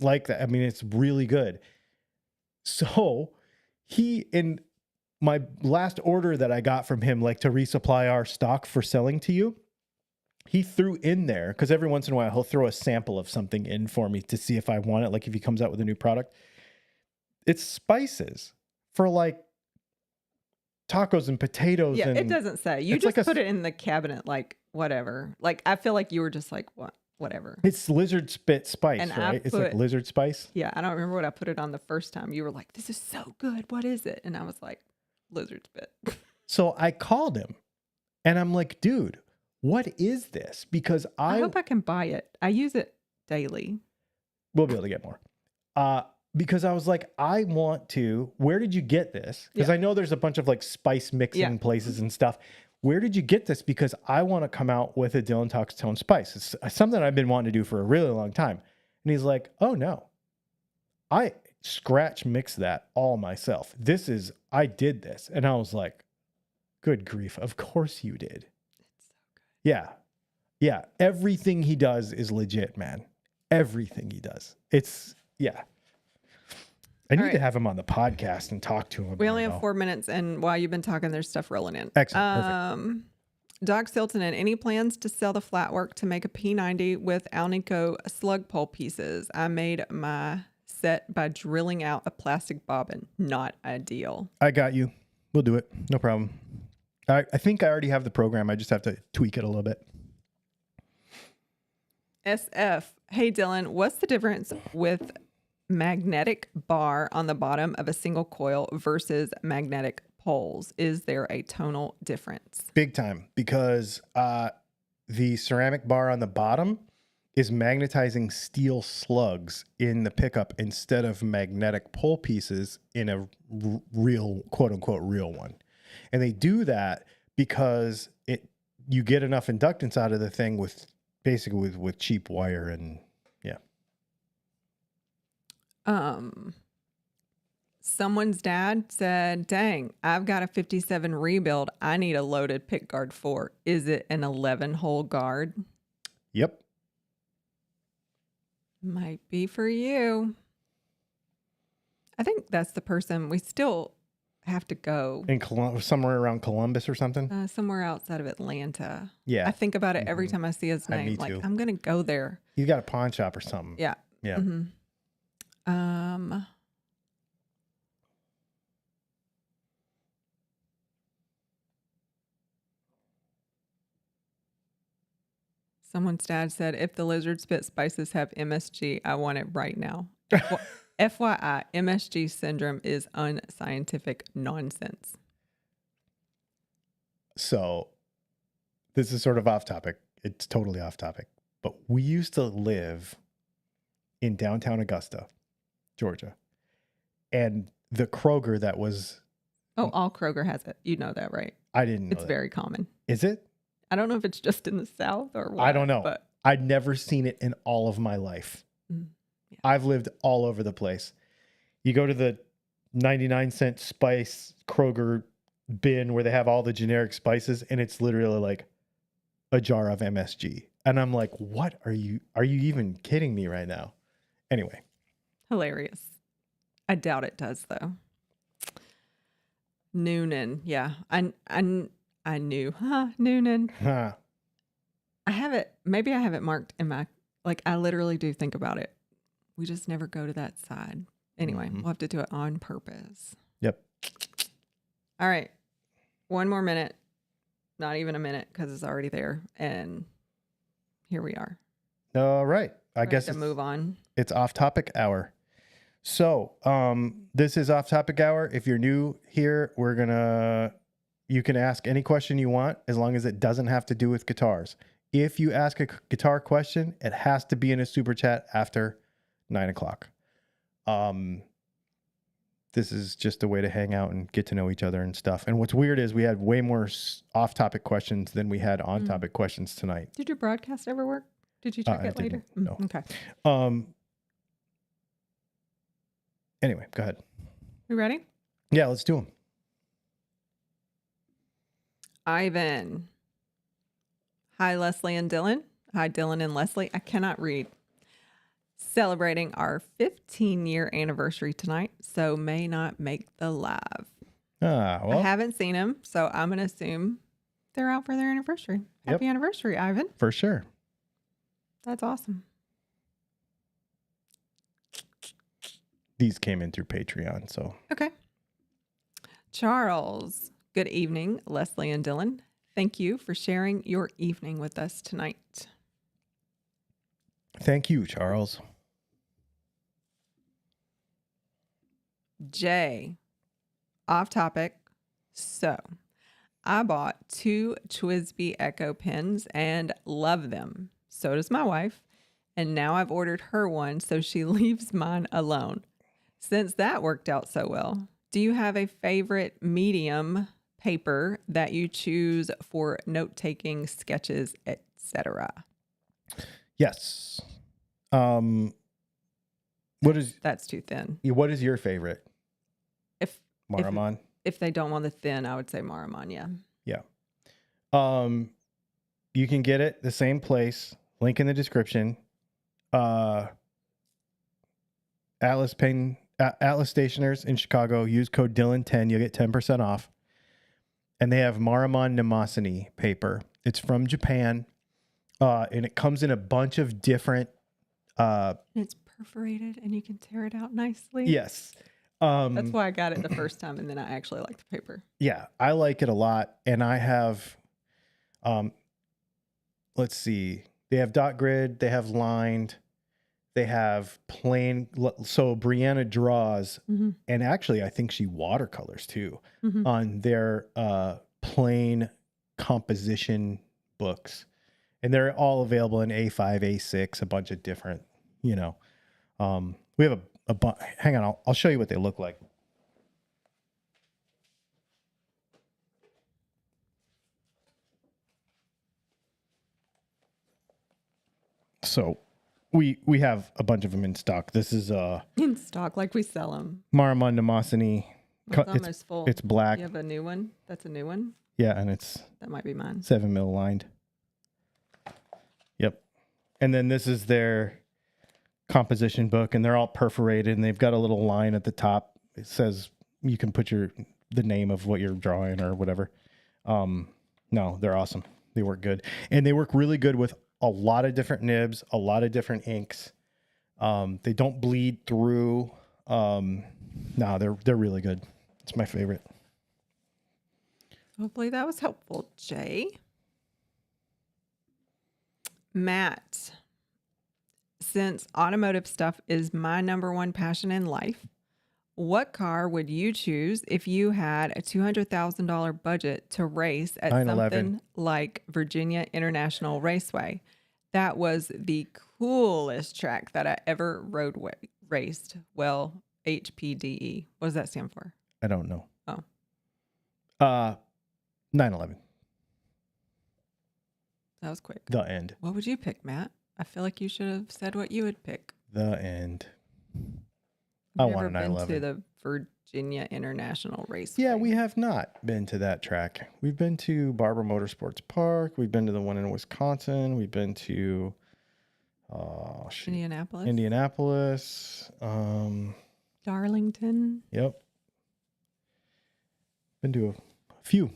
like that. I mean, it's really good. So in my last order that I got from him, like to resupply our stock for selling to you, he threw in there, because every once in a while he'll throw a sample of something in for me to see if I want it. Like if he comes out with a new product, it's spices for like tacos and potatoes. yeah, and it doesn't say. You it's just like put it in the cabinet, like whatever. Like I feel like you were just like, what? Whatever. It's lizard spit spice, And right? It's like lizard spice. Yeah, I don't remember what I put it on the first time. You were like, this is so good. What is it? And I was like, lizard spit. So I called him and I'm like, dude, what is this? Because I hope I can buy it. I use it daily. We'll be able to get more. Because I was like, I want to, where did you get this? Because I know there's a bunch of like spice mixing places and stuff. Where did you get this? Because I want to come out with a Dylan Talks Tone Spice. It's something I've been wanting to do for a really long time. And he's like, oh no, I scratch mix that all myself. I did this. And I was like, good grief. Of course you did. It's so good. Yeah. Yeah. Everything he does is legit, man. Everything he does. I need to have him on the podcast and talk to him. We only have 4 minutes, and while you've been talking, there's stuff rolling in. Excellent. Perfect. Doc Siltonen, any plans to sell the flat work to make a P90 with Alnico slug pole pieces? I made my set by drilling out a plastic bobbin. Not ideal. I got you. We'll do it. No problem. I think I already have the program. I just have to tweak it a little bit. SF. Hey, Dylan, what's the difference with magnetic bar on the bottom of a single coil versus magnetic poles? Is there a tonal difference? Big time, because the ceramic bar on the bottom is magnetizing steel slugs in the pickup instead of magnetic pole pieces in a real, quote unquote, real one. And they do that because you get enough inductance out of the thing with cheap wire and Someone's dad said, dang, I've got a 57 rebuild. I need a loaded pick guard for. Is it an 11-hole guard? Yep. Might be for you. I think that's the person we still have to go. In somewhere around Columbus or something? Somewhere outside of Atlanta. Yeah. I think about it every time I see his name. Me like, too. I'm going to go there. He's got a pawn shop or something. Yeah. Yeah. Mm-hmm. Someone's dad said, if the lizard spit spices have MSG, I want it right now. FYI, MSG syndrome is unscientific nonsense. So this is sort of off topic. It's totally off topic. But we used to live in downtown Augusta, Georgia. And the Kroger that was... Oh, all Kroger has it. You know that, right? I didn't know It's very common. Is it? I don't know if it's just in the South or what. I don't know. But I'd never seen it in all of my life. Yeah. I've lived all over the place. You go to the 99-cent spice Kroger bin where they have all the generic spices, and it's literally like a jar of MSG. And I'm like, what are you even kidding me right now? Anyway. Hilarious. I doubt it does, though. Noonan. Yeah. I knew. Noonan. Huh. I have it. Maybe I have it marked in my, like, I literally do think about it. We just never go to that side. Anyway, we'll have to do it on purpose. Yep. All right. 1 more minute. Not even a minute because it's already there. And here we are. All right. I guess to move on. It's off topic hour. So this is off topic hour. If you're new here, we're going to You can ask any question you want as long as it doesn't have to do with guitars. If you ask a guitar question, it has to be in a super chat after 9 o'clock. This is just a way to hang out and get to know each other and stuff. And what's weird is we had way more off-topic questions than we had on-topic questions tonight. Did your broadcast ever work? Did you check it later? No. Okay. Anyway, go ahead. You ready? Yeah, let's do them. Ivan. Hi, Leslie and Dylan. Hi, Dylan and Leslie. I cannot read. Celebrating our 15-year anniversary tonight, so may not make the live. Well, I haven't seen them, so I'm going to assume they're out for their anniversary. Happy anniversary, Ivan. For sure. That's awesome. These came in through Patreon, so. Okay. Charles. Good evening, Leslie and Dylan. Thank you for sharing your evening with us tonight. Thank you, Charles. Jay. Off topic. So, I bought 2 Twisby Echo pens and love them. So does my wife. And now I've ordered her one, so she leaves mine alone. Since that worked out so well, do you have a favorite medium paper that you choose for note-taking, sketches, etc.? Yes. What is That's too thin. what is your favorite? If Maramon? if they don't want the thin, I would say Maramon, yeah. Yeah. You can get it the same place. Link in the description. Atlas Stationers in Chicago. Use code Dylan10. You'll get 10% off. And they have Maramon Nemosini paper. It's from Japan. And it comes in a bunch of different. It's perforated and you can tear it out nicely. Yes. That's why I got it the first time, and then I actually like the paper. Yeah, I like it a lot. And I have, let's see, they have dot grid, they have lined, they have plain. So Brianna draws, and actually I think she watercolors too on their plain composition books. And they're all available in A5, A6, a bunch of different, we have hang on, I'll show you what they look like. So we have a bunch of them in stock. This is In stock, like we sell them. Maramon Nemosini. It's almost full. It's black. You have a new one? That's a new one? Yeah, and it's That might be mine. 7 mil lined. Yep. And then this is their composition book, and they're all perforated, and they've got a little line at the top. It says you can put the name of what you're drawing or whatever. No, they're awesome. They work good, and they work really good with a lot of different nibs, a lot of different inks. They don't bleed through. No, they're really good. It's my favorite. Hopefully that was helpful, Jay. Matt. Since automotive stuff is my number one passion in life, what car would you choose if you had a $200,000 budget to race at 911. something like Virginia International Raceway? That was the coolest track that I ever raced. Well, HPDE. What does that stand for? I don't know. Oh. 911. That was quick. The end. What would you pick, Matt? I feel like you should have said what you would pick. The end. Have I you want ever a been 911. to the Virginia International Raceway? Yeah, we have not been to that track. We've been to Barber Motorsports Park. We've been to the one in Wisconsin. We've been to Indianapolis. Darlington. Yep. Been to a few.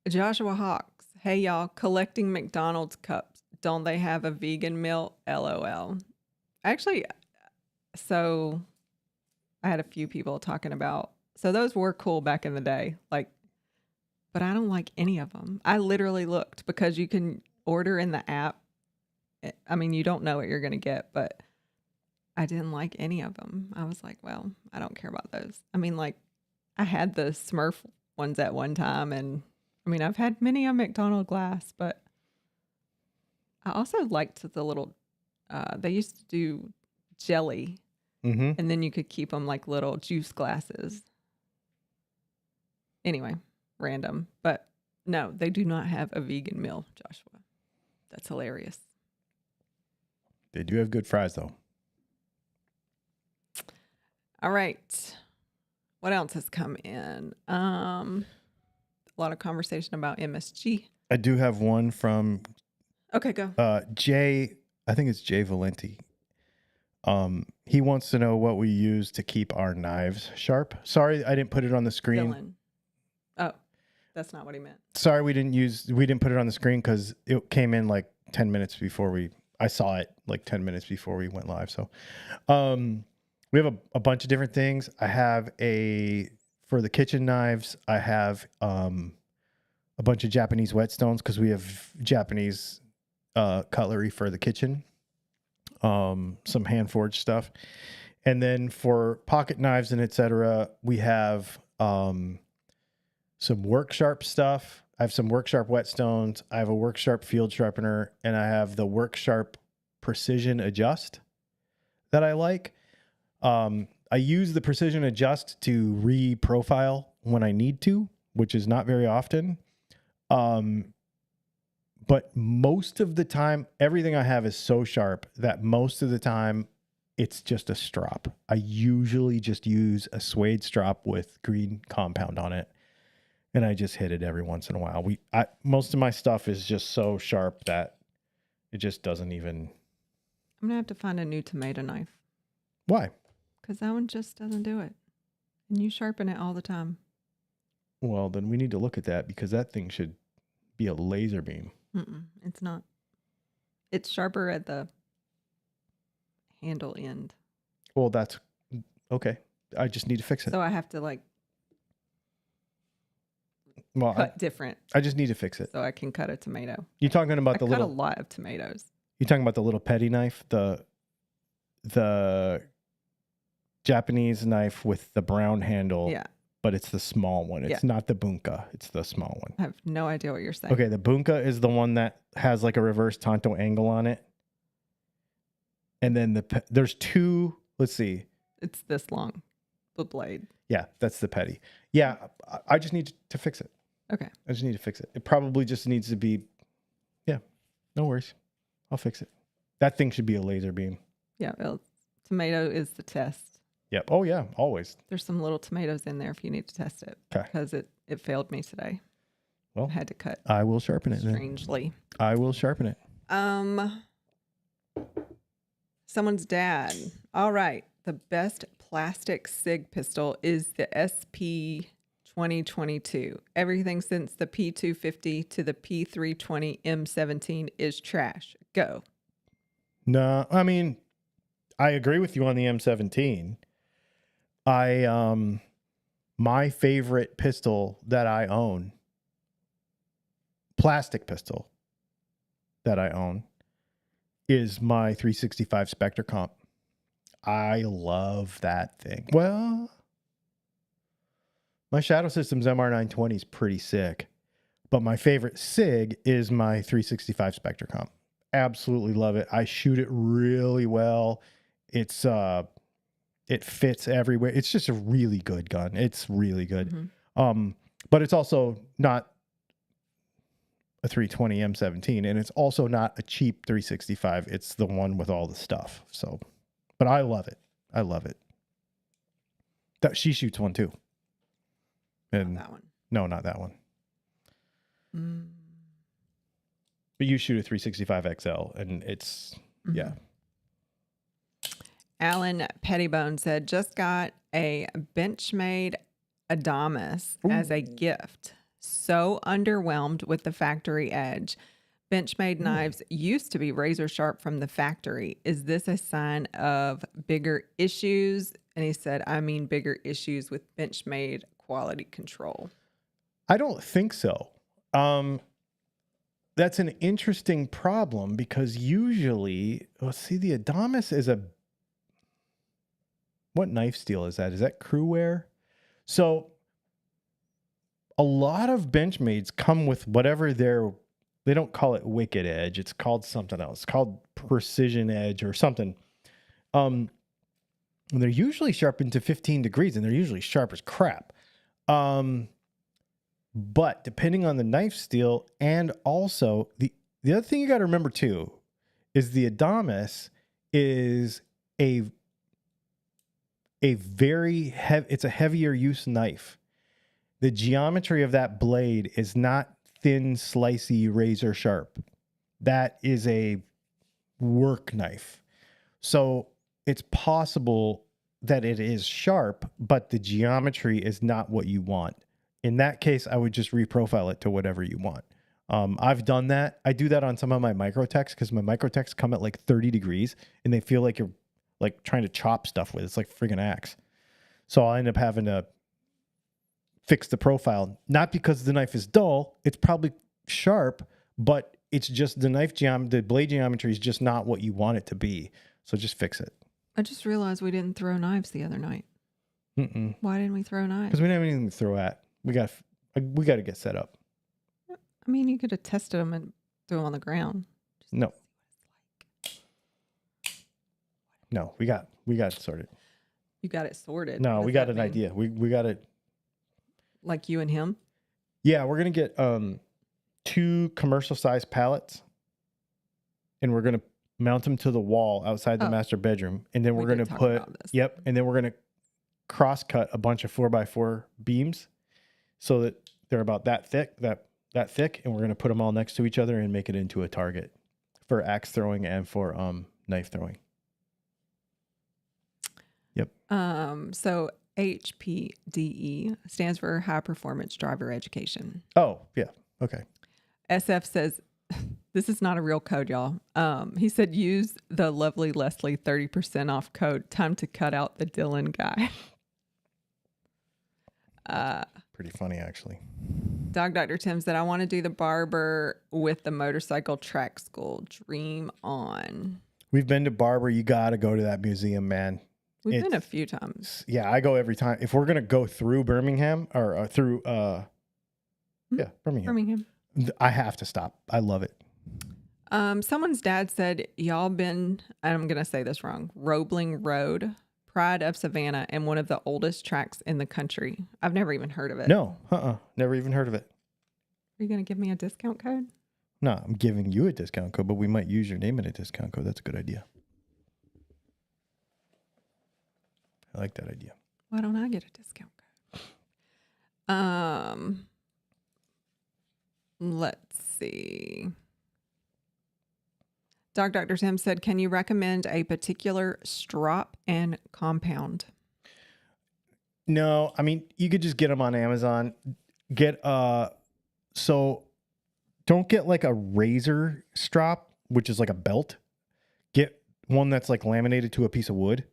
Joshua Hawks. Hey, y'all, collecting McDonald's cups. Don't they have a vegan meal? LOL. Actually, so I had a few people talking about, so those were cool back in the day, but I don't like any of them. I literally looked because you can order in the app. I mean, you don't know what you're going to get, but I didn't like any of them. I was like, well, I don't care about those. I mean, I had the Smurf ones at one time, and I mean, I've had many a McDonald glass, but I also liked the little. They used to do jelly, Mm-hmm. and then you could keep them like little juice glasses. Anyway, random, but no, they do not have a vegan meal, Joshua. That's hilarious. They do have good fries, though. All right. What else has come in? A lot of conversation about MSG. I do have one from Okay, go. Jay. I think it's Jay Valenti. He wants to know what we use to keep our knives sharp. Sorry, I didn't put it on the screen. Dylan. Oh, that's not what he meant. Sorry, we didn't put it on the screen because it came in like 10 minutes before I saw it like 10 minutes before we went live. So, we have a bunch of different things. I have for the kitchen knives, I have, a bunch of Japanese whetstones because we have Japanese, cutlery for the kitchen. Some hand forged stuff. And then for pocket knives and etc., we have, some work sharp stuff. I have some work sharp whetstones. I have a work sharp field sharpener, and I have the work sharp precision adjust that I like. I use the precision adjust to re-profile when I need to, which is not very often. But most of the time, everything I have is so sharp that most of the time it's just a strop. I usually just use a suede strop with green compound on it. And I just hit it every once in a while. Most of my stuff is just so sharp that it just doesn't even. I'm going to have to find a new tomato knife. Why? Because that one just doesn't do it. And you sharpen it all the time. Well, then we need to look at that because that thing should be a laser beam. It's not. It's sharper at the handle end. Well, that's okay. I just need to fix it. So I have to like cut different. I just need to fix it. So I can cut a tomato. You're talking about I cut a lot of tomatoes. You're talking about the little petty knife, the Japanese knife with the brown handle. Yeah. But it's the small one. It's not the bunka. It's the small one. I have no idea what you're saying. Okay, the bunka is the one that has like a reverse tanto angle on it. And then there's two, let's see. It's this long, the blade. Yeah, that's the petty. Yeah, I just need to fix it. Okay. I just need to fix it. It probably just needs to be, no worries. I'll fix it. That thing should be a laser beam. Yeah, well, tomato is the test. Yep. Oh, yeah, always. There's some little tomatoes in there if you need to test it. Okay. Because it failed me today. Well, I had to cut. I will sharpen it strangely. I will sharpen it. Someone's dad. All right. The best plastic SIG pistol is the SP 2022. Everything since the P250 to the P320 M17 is trash. Go. No, I mean, I agree with you on the M17. My favorite pistol that I own, plastic pistol that I own, is my 365 Spectre Comp. I love that thing. Well, my Shadow Systems MR920 is pretty sick, but my favorite SIG is my 365 Spectre Comp. Absolutely love it. I shoot it really well. It's it fits everywhere. It's just a really good gun. It's really good. Mm-hmm. But it's also not a 320 M17, and it's also not a cheap 365. It's the one with all the stuff. So, but I love it. I love it. That she shoots one too. And not that one. No, not that one. But you shoot a 365 XL, and it's yeah. Alan Pettibone said, just got a Benchmade Adamas as a gift. So underwhelmed with the factory edge. Benchmade knives used to be razor sharp from the factory. Is this a sign of bigger issues? And he said, I mean bigger issues with Benchmade quality control. I don't think so. That's an interesting problem because usually, the Adamas is what knife steel is that? Is that Crewware? So a lot of Benchmade's come with whatever they don't call it wicked edge. It's called something else. It's called precision edge or something. And they're usually sharpened to 15 degrees and they're usually sharp as crap. But depending on the knife steel, and also the other thing you got to remember too is the Adamas is a very heavy, it's a heavier use knife. The geometry of that blade is not thin, slicey, razor sharp. That is a work knife. So it's possible that it is sharp, but the geometry is not what you want. In that case, I would just reprofile it to whatever you want. I've done that. I do that on some of my Microtechs because my Microtechs come at like 30 degrees and they feel like you're like trying to chop stuff with. It's like friggin' axe. So I'll end up having to fix the profile, not because the knife is dull. It's probably sharp, but it's just the blade geometry is just not what you want it to be. So just fix it. I just realized we didn't throw knives the other night. Why didn't we throw knives? Because we didn't have anything to throw at. We got to get set up. I mean, you could have tested them and threw them on the ground. No. No, we got it sorted. You got it sorted. No, we got an idea. We got it. Like you and him? Yeah, we're gonna get 2 commercial size pallets, and we're gonna mount them to the wall outside the master bedroom, and then we're gonna put and then we're gonna cross cut a bunch of 4x4 beams, so that they're about that thick, that thick, and we're gonna put them all next to each other and make it into a target for axe throwing and for knife throwing. Yep. So HPDE stands for High Performance Driver Education. Oh, yeah. Okay. SF says, this is not a real code, y'all. He said, use the lovely Leslie 30% off code. Time to cut out the Dylan guy. Pretty funny, actually. Dog Dr. Tim said, I want to do the barber with the motorcycle track school. Dream on. We've been to Barber. You got to go to that museum, man. We've been a few times. Yeah, I go every time. If we're going to go through Birmingham or through, Birmingham. I have to stop. I love it. Someone's dad said, y'all been, I'm going to say this wrong, Roebling Road, Pride of Savannah, and one of the oldest tracks in the country. I've never even heard of it. No, never even heard of it. Are you going to give me a discount code? No, I'm giving you a discount code, but we might use your name in a discount code. That's a good idea. I like that idea. Why don't I get a discount code? Let's see. Dr. Tim said, can you recommend a particular strop and compound? No, I mean, you could just get them on Amazon. So don't get like a razor strop, which is like a belt. Get one that's like laminated to a piece of wood.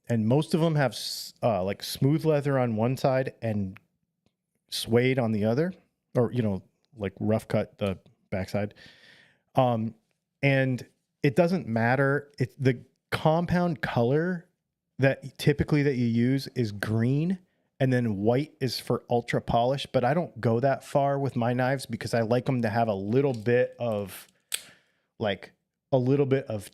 And most of them have like smooth leather on one side and suede on the other, or, like rough cut the backside. And it doesn't matter. The compound color that typically that you use is green, and then white is for ultra polish, but I don't go that far with my knives because I like them to have a little bit of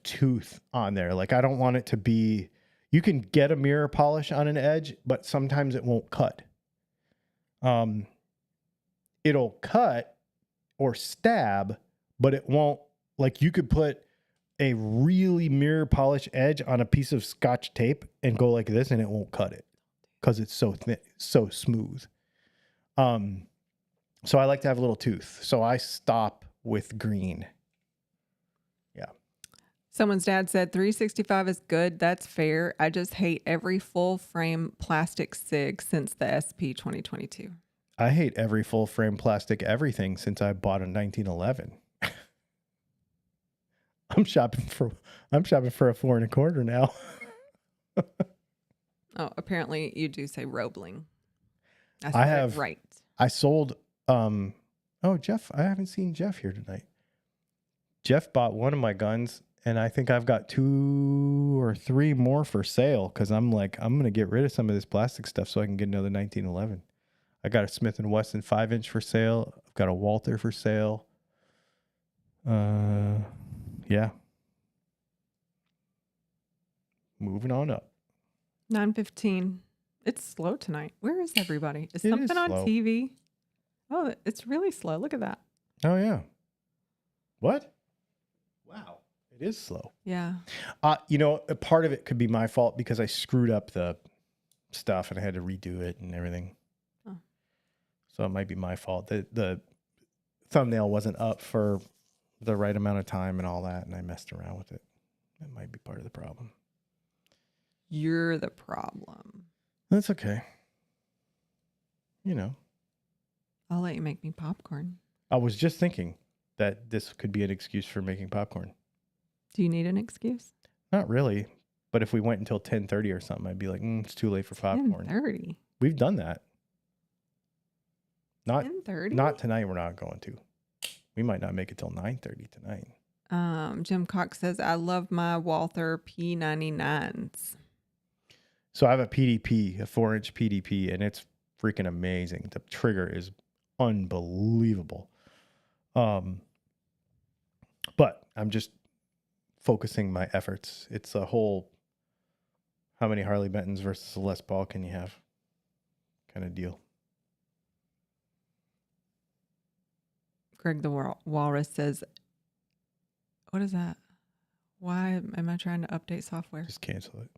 tooth on there. Like, I don't want it to be, you can get a mirror polish on an edge, but sometimes it won't cut. It'll cut or stab, but it won't, like, you could put a really mirror polish edge on a piece of Scotch tape and go like this and it won't cut it because it's so thin, so smooth. So I like to have a little tooth. So I stop with green. Yeah. Someone's dad said 365 is good. That's fair. I just hate every full frame plastic SIG since the SP 2022. I hate every full frame plastic everything since I bought a 1911. I'm shopping for a 4.25 now. Oh, apparently you do say Roebling. I have right. I sold Jeff, I haven't seen Jeff here tonight. Jeff bought one of my guns and I think I've got 2 or 3 more for sale because I'm going to get rid of some of this plastic stuff so I can get another 1911. I got a Smith & Wesson 5-inch for sale. I've got a Walther for sale. Yeah. Moving on up. 9:15. It's slow tonight. Where is everybody? Is It is something on slow. TV? Oh, it's really slow. Look at that. Oh, yeah. What? Wow. It is slow. Yeah. You know, a part of it could be my fault because I screwed up the stuff and I had to redo it and everything. Oh. So it might be my fault. The thumbnail wasn't up for the right amount of time and all that, and I messed around with it. That might be part of the problem. You're the problem. That's okay. You know. I'll let you make me popcorn. I was just thinking that this could be an excuse for making popcorn. Do you need an excuse? Not really. But if we went until 10:30 or something, I'd be like, it's too late for popcorn. 10:30. We've done that. Not 10:30? Not tonight. We're not going to. We might not make it till 9:30 tonight. Jim Cox says, I love my Walther P99s. So I have a PDP, a 4-inch PDP, and it's freaking amazing. The trigger is unbelievable. But I'm just focusing my efforts. It's a whole, how many Harley Bentons versus a Les Paul can you have kind of deal. Greg the Walrus says, what is that? Why am I trying to update software? Just cancel it.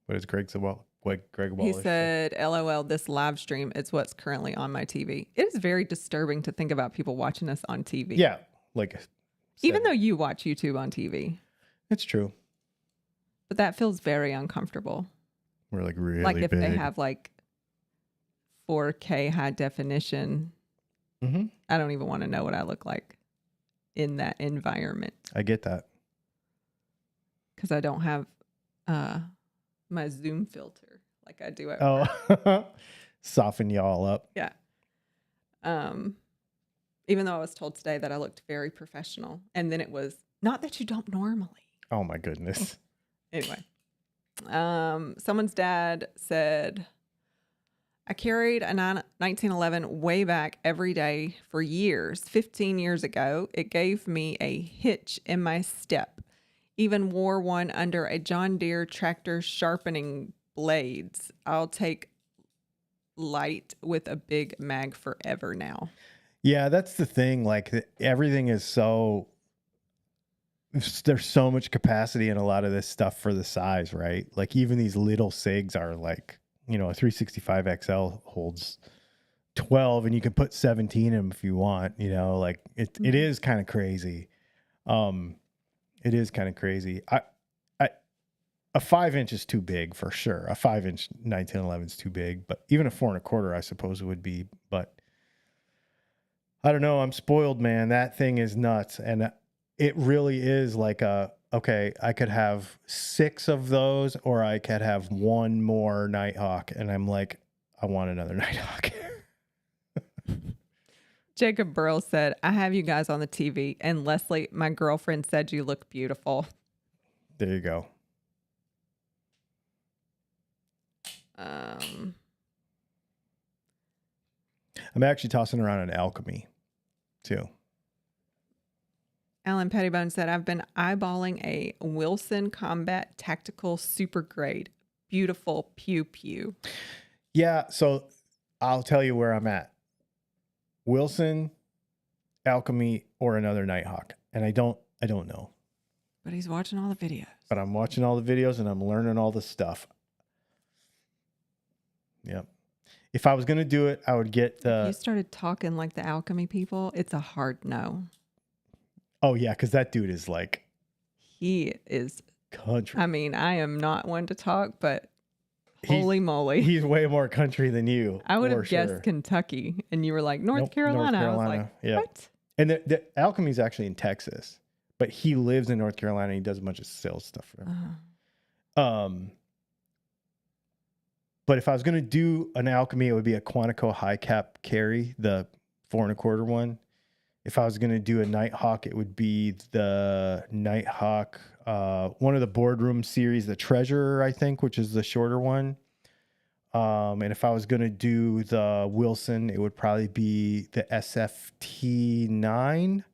What is Greg Wallace? He said, LOL, this live stream is what's currently on my TV. It is very disturbing to think about people watching us on TV. Yeah. Like, even though you watch YouTube on TV. It's true. But that feels very uncomfortable. We're like really like if big. they have like 4K high definition. Mm-hmm. I don't even want to know what I look like in that environment. I get that. Because I don't have my Zoom filter like I do at work. Oh, soften y'all up. Yeah. Even though I was told today that I looked very professional. And then it was, not that you don't normally. Oh my goodness. Anyway. Someone's dad said, I carried a 1911 way back every day for years. 15 years ago, it gave me a hitch in my step. Even wore one under a John Deere tractor sharpening blades. I'll take light with a big mag forever now. Yeah, that's the thing. Like everything is so, there's so much capacity in a lot of this stuff for the size, right? Like even these little SIGs are like, you know, a 365 XL holds 12 and you can put 17 in them if you want, you know, like it is kind of crazy. It is kind of crazy. A 5-inch is too big for sure. A 5-inch 1911 is too big, but even a 4 1/4, I suppose it would be. But I don't know. I'm spoiled, man. That thing is nuts, and it really is like okay, I could have 6 of those, or I could have one more Nighthawk, and I'm like, I want another Nighthawk. Jacob Burrow said, I have you guys on the TV, and Leslie, my girlfriend, said you look beautiful. There you go. I'm actually tossing around an Alchemy, too. Alan Pettibone said, I've been eyeballing a Wilson Combat Tactical Super Grade. Beautiful pew pew. Yeah, so I'll tell you where I'm at. Wilson, Alchemy, or another Nighthawk. And I don't know. But he's watching all the videos. But I'm watching all the videos and I'm learning all the stuff. Yep. If I was going to do it, I would get the... If you started talking like the Alchemy people, it's a hard no. Oh, yeah, because that dude is like... He is... country. I mean, I am not one to talk, but holy moly. He's way more country than you. I would have guessed Kentucky, and you were like, North Carolina. I was like, yeah. What? And the Alchemy's actually in Texas, but he lives in North Carolina and he does a bunch of sales stuff for them. But if I was going to do an Alchemy, it would be a Quantico high cap carry, the 4 1/4 one. If I was going to do a Nighthawk, it would be the Nighthawk, one of the Boardroom series, the Treasurer, I think, which is the shorter one. And if I was going to do the Wilson, it would probably be the SFT9.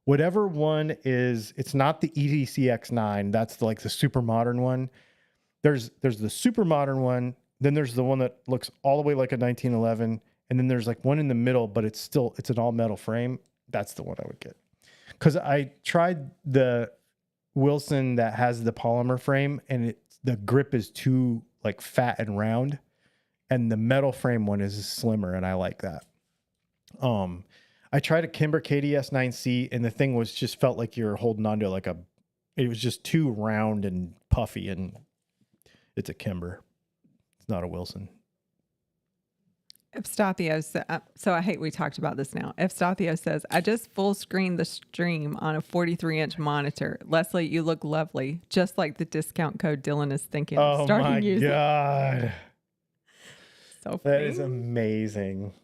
Whatever one is, it's not the EDCX9. That's like the super modern one. There's the super modern one. Then there's the one that looks all the way like a 1911. And then there's like one in the middle, but it's an all metal frame. That's the one I would get. Because I tried the Wilson that has the polymer frame, and the grip is too like fat and round, and the metal frame one is slimmer, and I like that. I tried a Kimber KDS9C, and the thing was just felt like you're holding onto it was just too round and puffy, and it's a Kimber. It's not a Wilson. Evstathio, so I hate we talked about this now. Evstathio says, I just full screened the stream on a 43-inch monitor. Leslie, you look lovely. Just like the discount code Dylan is thinking of starting using. Oh my God. So that funny. is amazing.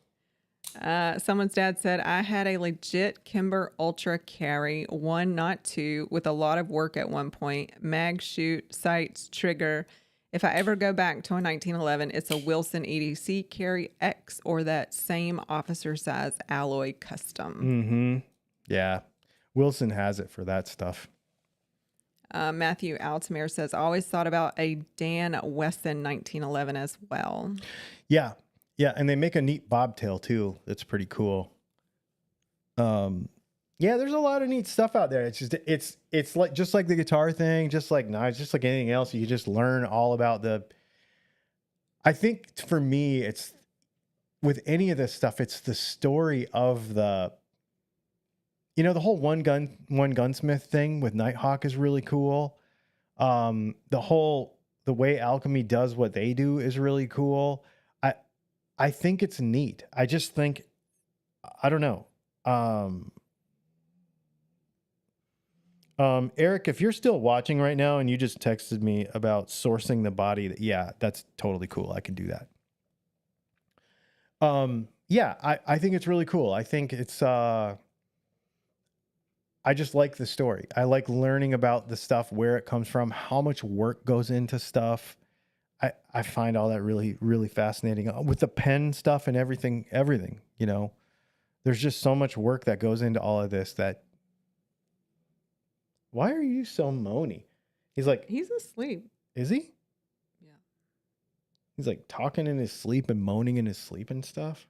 Someone's dad said, I had a legit Kimber Ultra carry, 1, not 2, with a lot of work at one point. Mag, shoot, sights, trigger. If I ever go back to a 1911, it's a Wilson EDC carry X or that same officer size alloy custom. Mm-hmm. Yeah. Wilson has it for that stuff. Matthew Altamir says, I always thought about a Dan Wesson 1911 as well. Yeah. Yeah. And they make a neat bobtail too. That's pretty cool. Yeah, there's a lot of neat stuff out there. It's like just like the guitar thing, just like knives, just like anything else. You just learn all about I think for me, it's with any of this stuff, it's the story of the whole one gunsmith thing with Nighthawk is really cool. The way Alchemy does what they do is really cool. I think it's neat. I just think, I don't know. Eric, if you're still watching right now and you just texted me about sourcing the body, that's totally cool. I can do that. Yeah, I think it's really cool. I think it's, I just like the story. I like learning about the stuff, where it comes from, how much work goes into stuff. I find all that really, really fascinating with the pen stuff and everything, there's just so much work that goes into all of this why are you so moany? He's asleep. Is he? Yeah. He's like talking in his sleep and moaning in his sleep and stuff.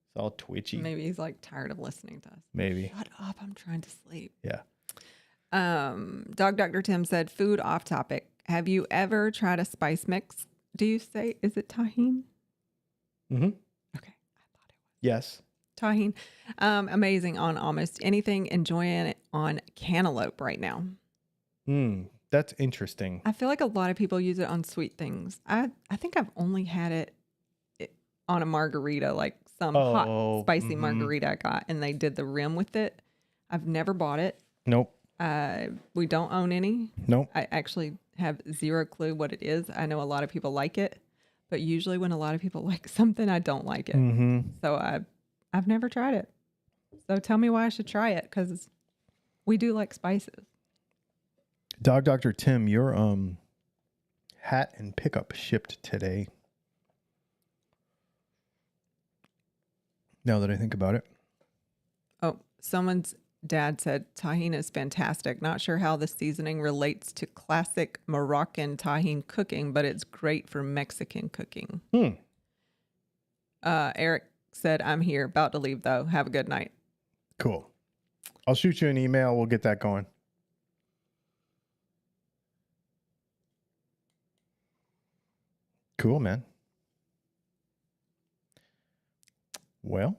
It's all twitchy. Maybe he's like tired of listening to us. Maybe. Shut up. I'm trying to sleep. Yeah. Dog Dr. Tim said, food off topic. Have you ever tried a spice mix? Do you say, is it tahine? Mm-hmm. Okay. I thought it was. Yes. Tahine. Amazing on almost anything. Enjoying it on cantaloupe right now. That's interesting. I feel like a lot of people use it on sweet things. I think I've only had it on a margarita, like some hot, spicy margarita I got, and they did the rim with it. I've never bought it. Nope. We don't own any. Nope. I actually have zero clue what it is. I know a lot of people like it, but usually when a lot of people like something, I don't like it. Mm-hmm. So I've never tried it. So tell me why I should try it, because we do like spices. Dog Dr. Tim, your hat and pickup shipped today. Now that I think about it. Oh, someone's dad said tahine is fantastic. Not sure how the seasoning relates to classic Moroccan tahine cooking, but it's great for Mexican cooking. Eric said, I'm here. About to leave, though. Have a good night. Cool. I'll shoot you an email. We'll get that going. Cool, man. Well,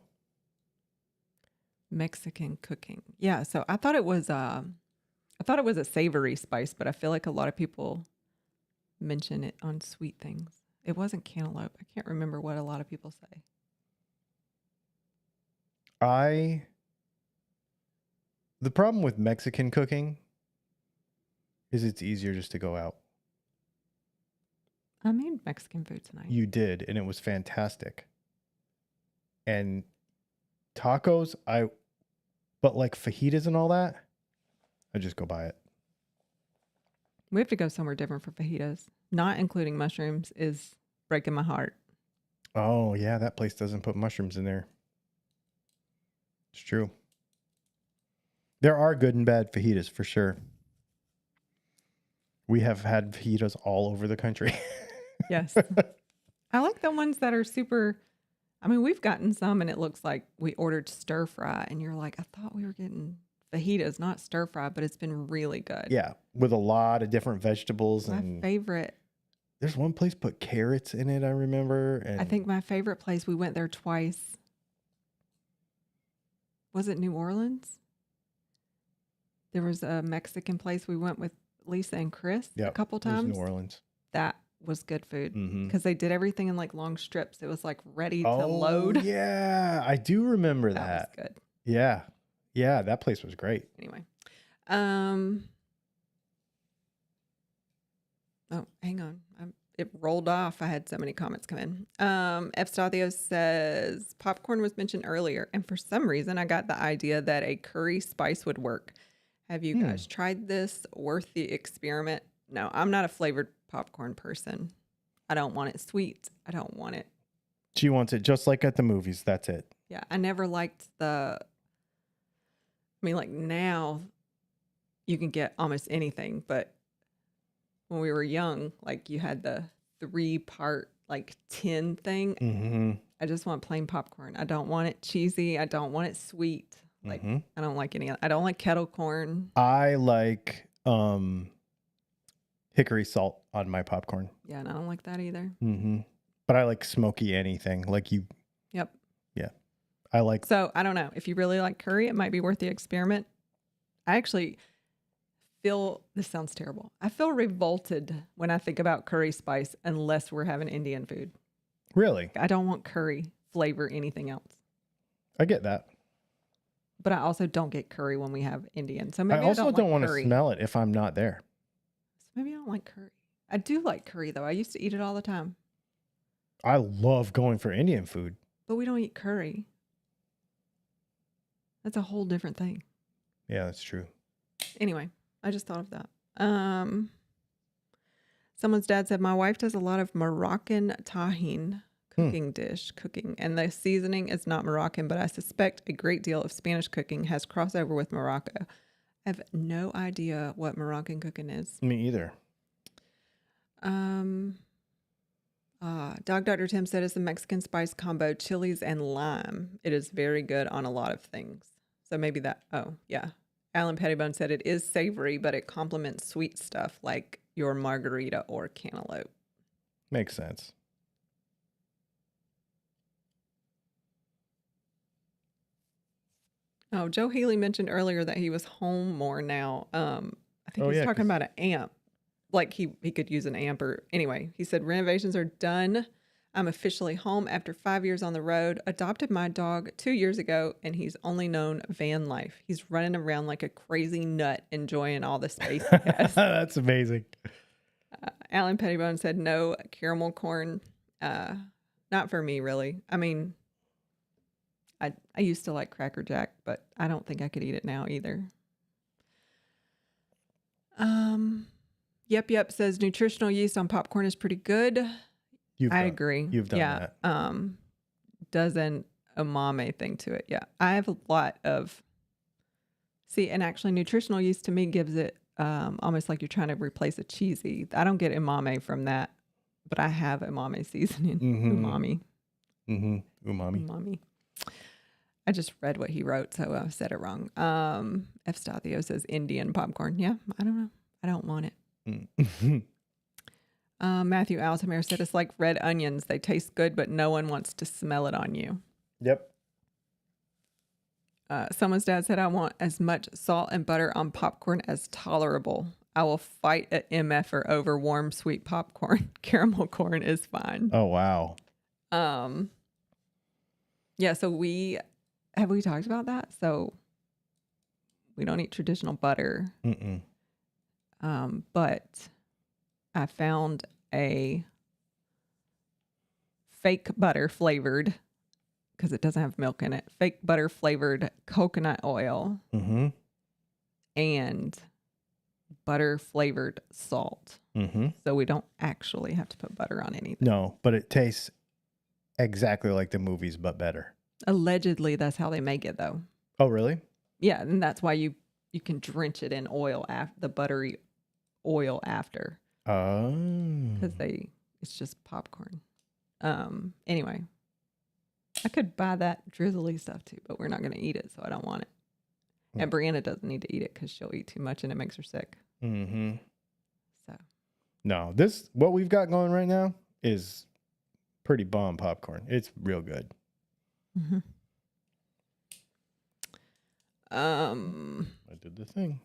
Mexican cooking. Yeah, so I thought it was a savory spice, but I feel like a lot of people mention it on sweet things. It wasn't cantaloupe. I can't remember what a lot of people say. The problem with Mexican cooking is it's easier just to go out. I made Mexican food tonight. You did, and it was fantastic. And tacos, but like fajitas and all that, I just go buy it. We have to go somewhere different for fajitas. not including mushrooms, is breaking my heart. Oh, yeah, that place doesn't put mushrooms in there. It's true. There are good and bad fajitas for sure. We have had fajitas all over the country. Yes. I like the ones that are super. I mean, we've gotten some and it looks like we ordered stir fry and you're like, I thought we were getting fajitas, not stir fry, but it's been really good. Yeah, with a lot of different vegetables. My And favorite. there's one place put carrots in it, I remember. And I think my favorite place, we went there twice. Was it New Orleans? There was a Mexican place we went with Lisa and Chris a couple it was times. New Orleans. That was good food Mhm. because they did everything in like long strips. It was like ready to load. Yeah, I do remember that. That was good. Yeah. Yeah, that place was great. Anyway. Oh, hang on. It rolled off. I had so many comments come in. F. Stathio says, popcorn was mentioned earlier, and for some reason I got the idea that a curry spice would work. Have you guys tried this? Worth the experiment? No, I'm not a flavored popcorn person. I don't want it sweet. I don't want it. She wants it just like at the movies. That's it. Yeah, I never liked I mean, like now you can get almost anything, but when we were young, like you had the 3-part like tin thing. Mm-hmm. I just want plain popcorn. I don't want it cheesy. I don't want it sweet. Like I don't like I don't like kettle corn. I like hickory salt on my popcorn. Yeah, and I don't like that either. Mm-hmm. But I like smoky anything. Like you. Yep. Yeah. I like. So I don't know. If you really like curry, it might be worth the experiment. I actually feel, this sounds terrible, I feel revolted when I think about curry spice unless we're having Indian food. Really? I don't want curry flavor anything else. I get that. But I also don't get curry when we have Indian. So maybe I also don't want to curry. smell it if I'm not there. So maybe I don't like curry. I do like curry though. I used to eat it all the time. I love going for Indian food. But we don't eat curry. That's a whole different thing. Yeah, that's true. Anyway, I just thought of that. Someone's dad said, my wife does a lot of Moroccan tahine cooking, and the seasoning is not Moroccan, but I suspect a great deal of Spanish cooking has crossover with Morocco. I have no idea what Moroccan cooking is. Me either. Dog Dr. Tim said it's a Mexican spice combo, chilies and lime. It is very good on a lot of things. So maybe that, oh, yeah. Alan Pettibone said it is savory, but it complements sweet stuff like your margarita or cantaloupe. Makes sense. Oh, Joe Healy mentioned earlier that he was home more now. I think he's talking about an amp. Like he could use an amp or anyway, he said renovations are done. I'm officially home after 5 years on the road. Adopted my dog 2 years ago, and he's only known van life. He's running around like a crazy nut, enjoying all the space he has. That's amazing. Alan Pettibone said no caramel corn. Not for me, really. I mean, I used to like Cracker Jack, but I don't think I could eat it now either. Yep says nutritional yeast on popcorn is pretty good. I agree. You've done that. Does an umami thing to it. Yeah. I have a lot of, and actually nutritional yeast to me gives it almost like you're trying to replace a cheesy. I don't get umami from that, but I have umami seasoning. Umami. Umami. I just read what he wrote, so I said it wrong. F. Stathio says Indian popcorn. Yeah, I don't know. I don't want it. Matthew Altamere said it's like red onions. They taste good, but no one wants to smell it on you. Yep. Someone's dad said, I want as much salt and butter on popcorn as tolerable. I will fight an MFer over warm, sweet popcorn. Caramel corn is fine. Oh, wow. Yeah, so have we talked about that? So we don't eat traditional butter. But I found a fake butter flavored, because it doesn't have milk in it, fake butter flavored coconut oil and butter flavored salt. Mm-hmm. So we don't actually have to put butter on anything. No, but it tastes exactly like the movies, but better. Allegedly, that's how they make it, though. Oh, really? Yeah, and that's why you can drench it in oil, the buttery oil after. Oh. Because it's just popcorn. Anyway, I could buy that drizzly stuff too, but we're not going to eat it, so I don't want it. And Brianna doesn't need to eat it because she'll eat too much and it makes her sick. Mm-hmm. So No, what we've got going right now is pretty bomb popcorn. It's real good. Mm-hmm. I did the thing.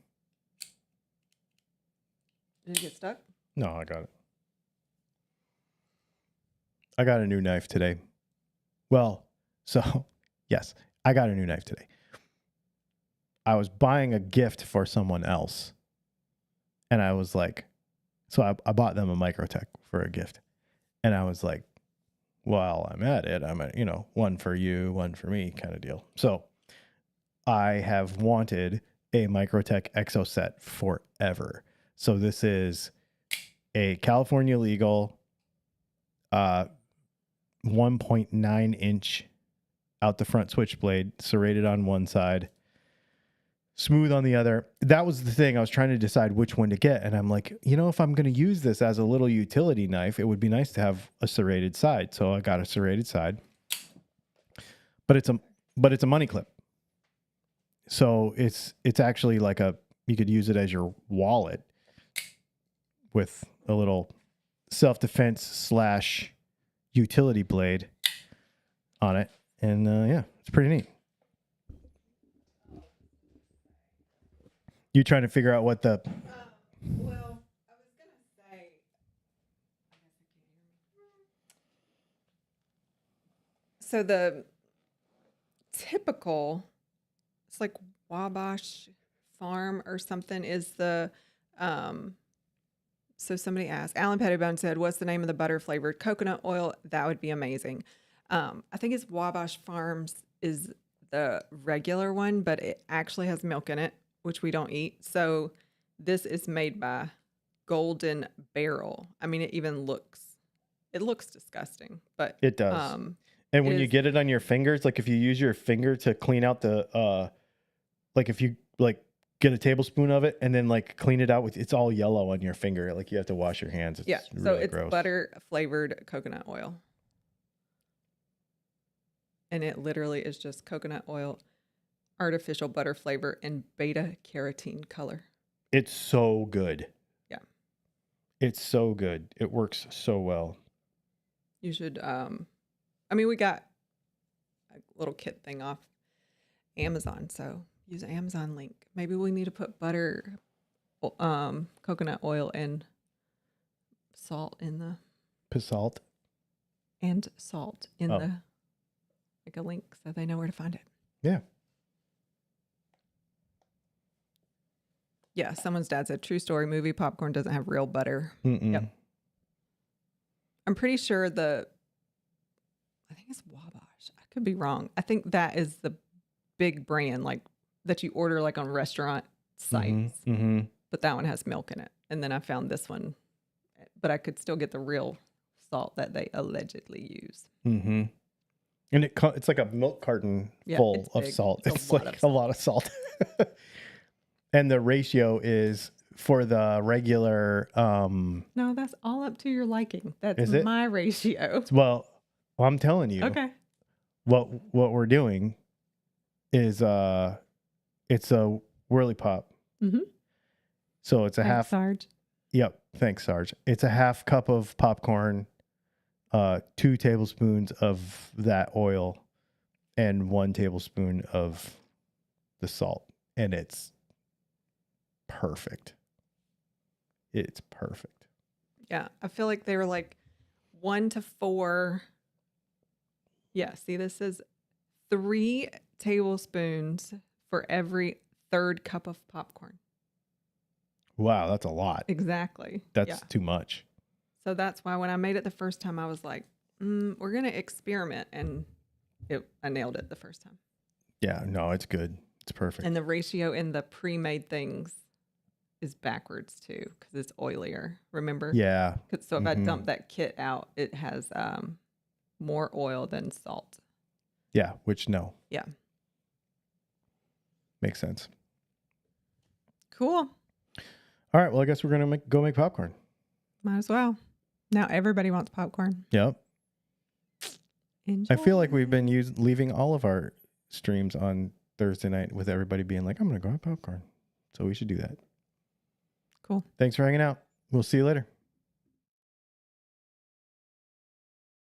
Did it get stuck? No, I got it. I got a new knife today. Well, so yes, I got a new knife today. I was buying a gift for someone else. And I was like, so I bought them a Microtech for a gift. And I was like, while I'm at it, one for you, one for me kind of deal. So I have wanted a Microtech Exo set forever. So this is a California legal 1.9 inch out the front switchblade, serrated on one side, smooth on the other. That was the thing. I was trying to decide which one to get. And I'm like, if I'm going to use this as a little utility knife, it would be nice to have a serrated side. So I got a serrated side, but it's a money clip. So it's actually like you could use it as your wallet with a little self-defense / utility blade on it. And yeah, it's pretty neat. You trying to figure out what the... Well, I was going to say... So the typical, it's like Wabash Farm or something is the... So somebody asked, Alan Pettibone said, what's the name of the butter flavored coconut oil? That would be amazing. I think it's Wabash Farms is the regular one, but it actually has milk in it, which we don't eat. So this is made by Golden Barrel. I mean, it looks disgusting, but it does. And when you get it on your fingers, like if you use your finger to clean out the, like if you get a tablespoon of it and then clean it out it's all yellow on your finger. Like you have to wash your hands. It's so really it's gross. butter flavored coconut oil. And it literally is just coconut oil, artificial butter flavor, and beta carotene color. It's so good. Yeah. It's so good. It works so well. You should, we got a little kit thing off Amazon, so use the Amazon link. Maybe we need to put butter, coconut oil, and salt in the... Salt? And salt in the... Like a link so they know where to find it. Yeah. Yeah, someone's dad said, true story, movie popcorn doesn't have real butter. Mm-mm. Yep. I'm pretty sure I think it's Wabash. I could be wrong. I think that is the big brand that you order on restaurant sites. Mm-hmm. But that one has milk in it. And then I found this one, but I could still get the real salt that they allegedly use. Mm-hmm. And it's like a milk carton full of salt. It's like a lot of salt. And the ratio is for the regular... No, that's all up to your liking. That's my ratio. Well, I'm telling you. Okay. What we're doing is it's a Whirly Pop. Mm-hmm. So it's a half... Sarge. Yep. Thanks, Sarge. It's a half cup of popcorn, 2 tablespoons of that oil, and 1 tablespoon of the salt. And it's perfect. It's perfect. Yeah. I feel like they were 1 to 4. Yeah. See, this is 3 tablespoons for every 3rd cup of popcorn. Wow. That's a lot. Exactly. That's too much. So that's why when I made it the first time, I was like, we're going to experiment. And I nailed it the first time. Yeah, no, it's good. It's perfect. And the ratio in the pre-made things is backwards too because it's oilier. Remember? Yeah. So if I dump that kit out, it has more oil than salt. Yeah. Which no. Yeah. Makes sense. Cool. All right. Well, I guess we're going to go make popcorn. Might as well. Now everybody wants popcorn. Yep. Enjoy. I feel like we've been leaving all of our streams on Thursday night with everybody being like, I'm going to go have popcorn. So we should do that. Cool. Thanks for hanging out. We'll see you later.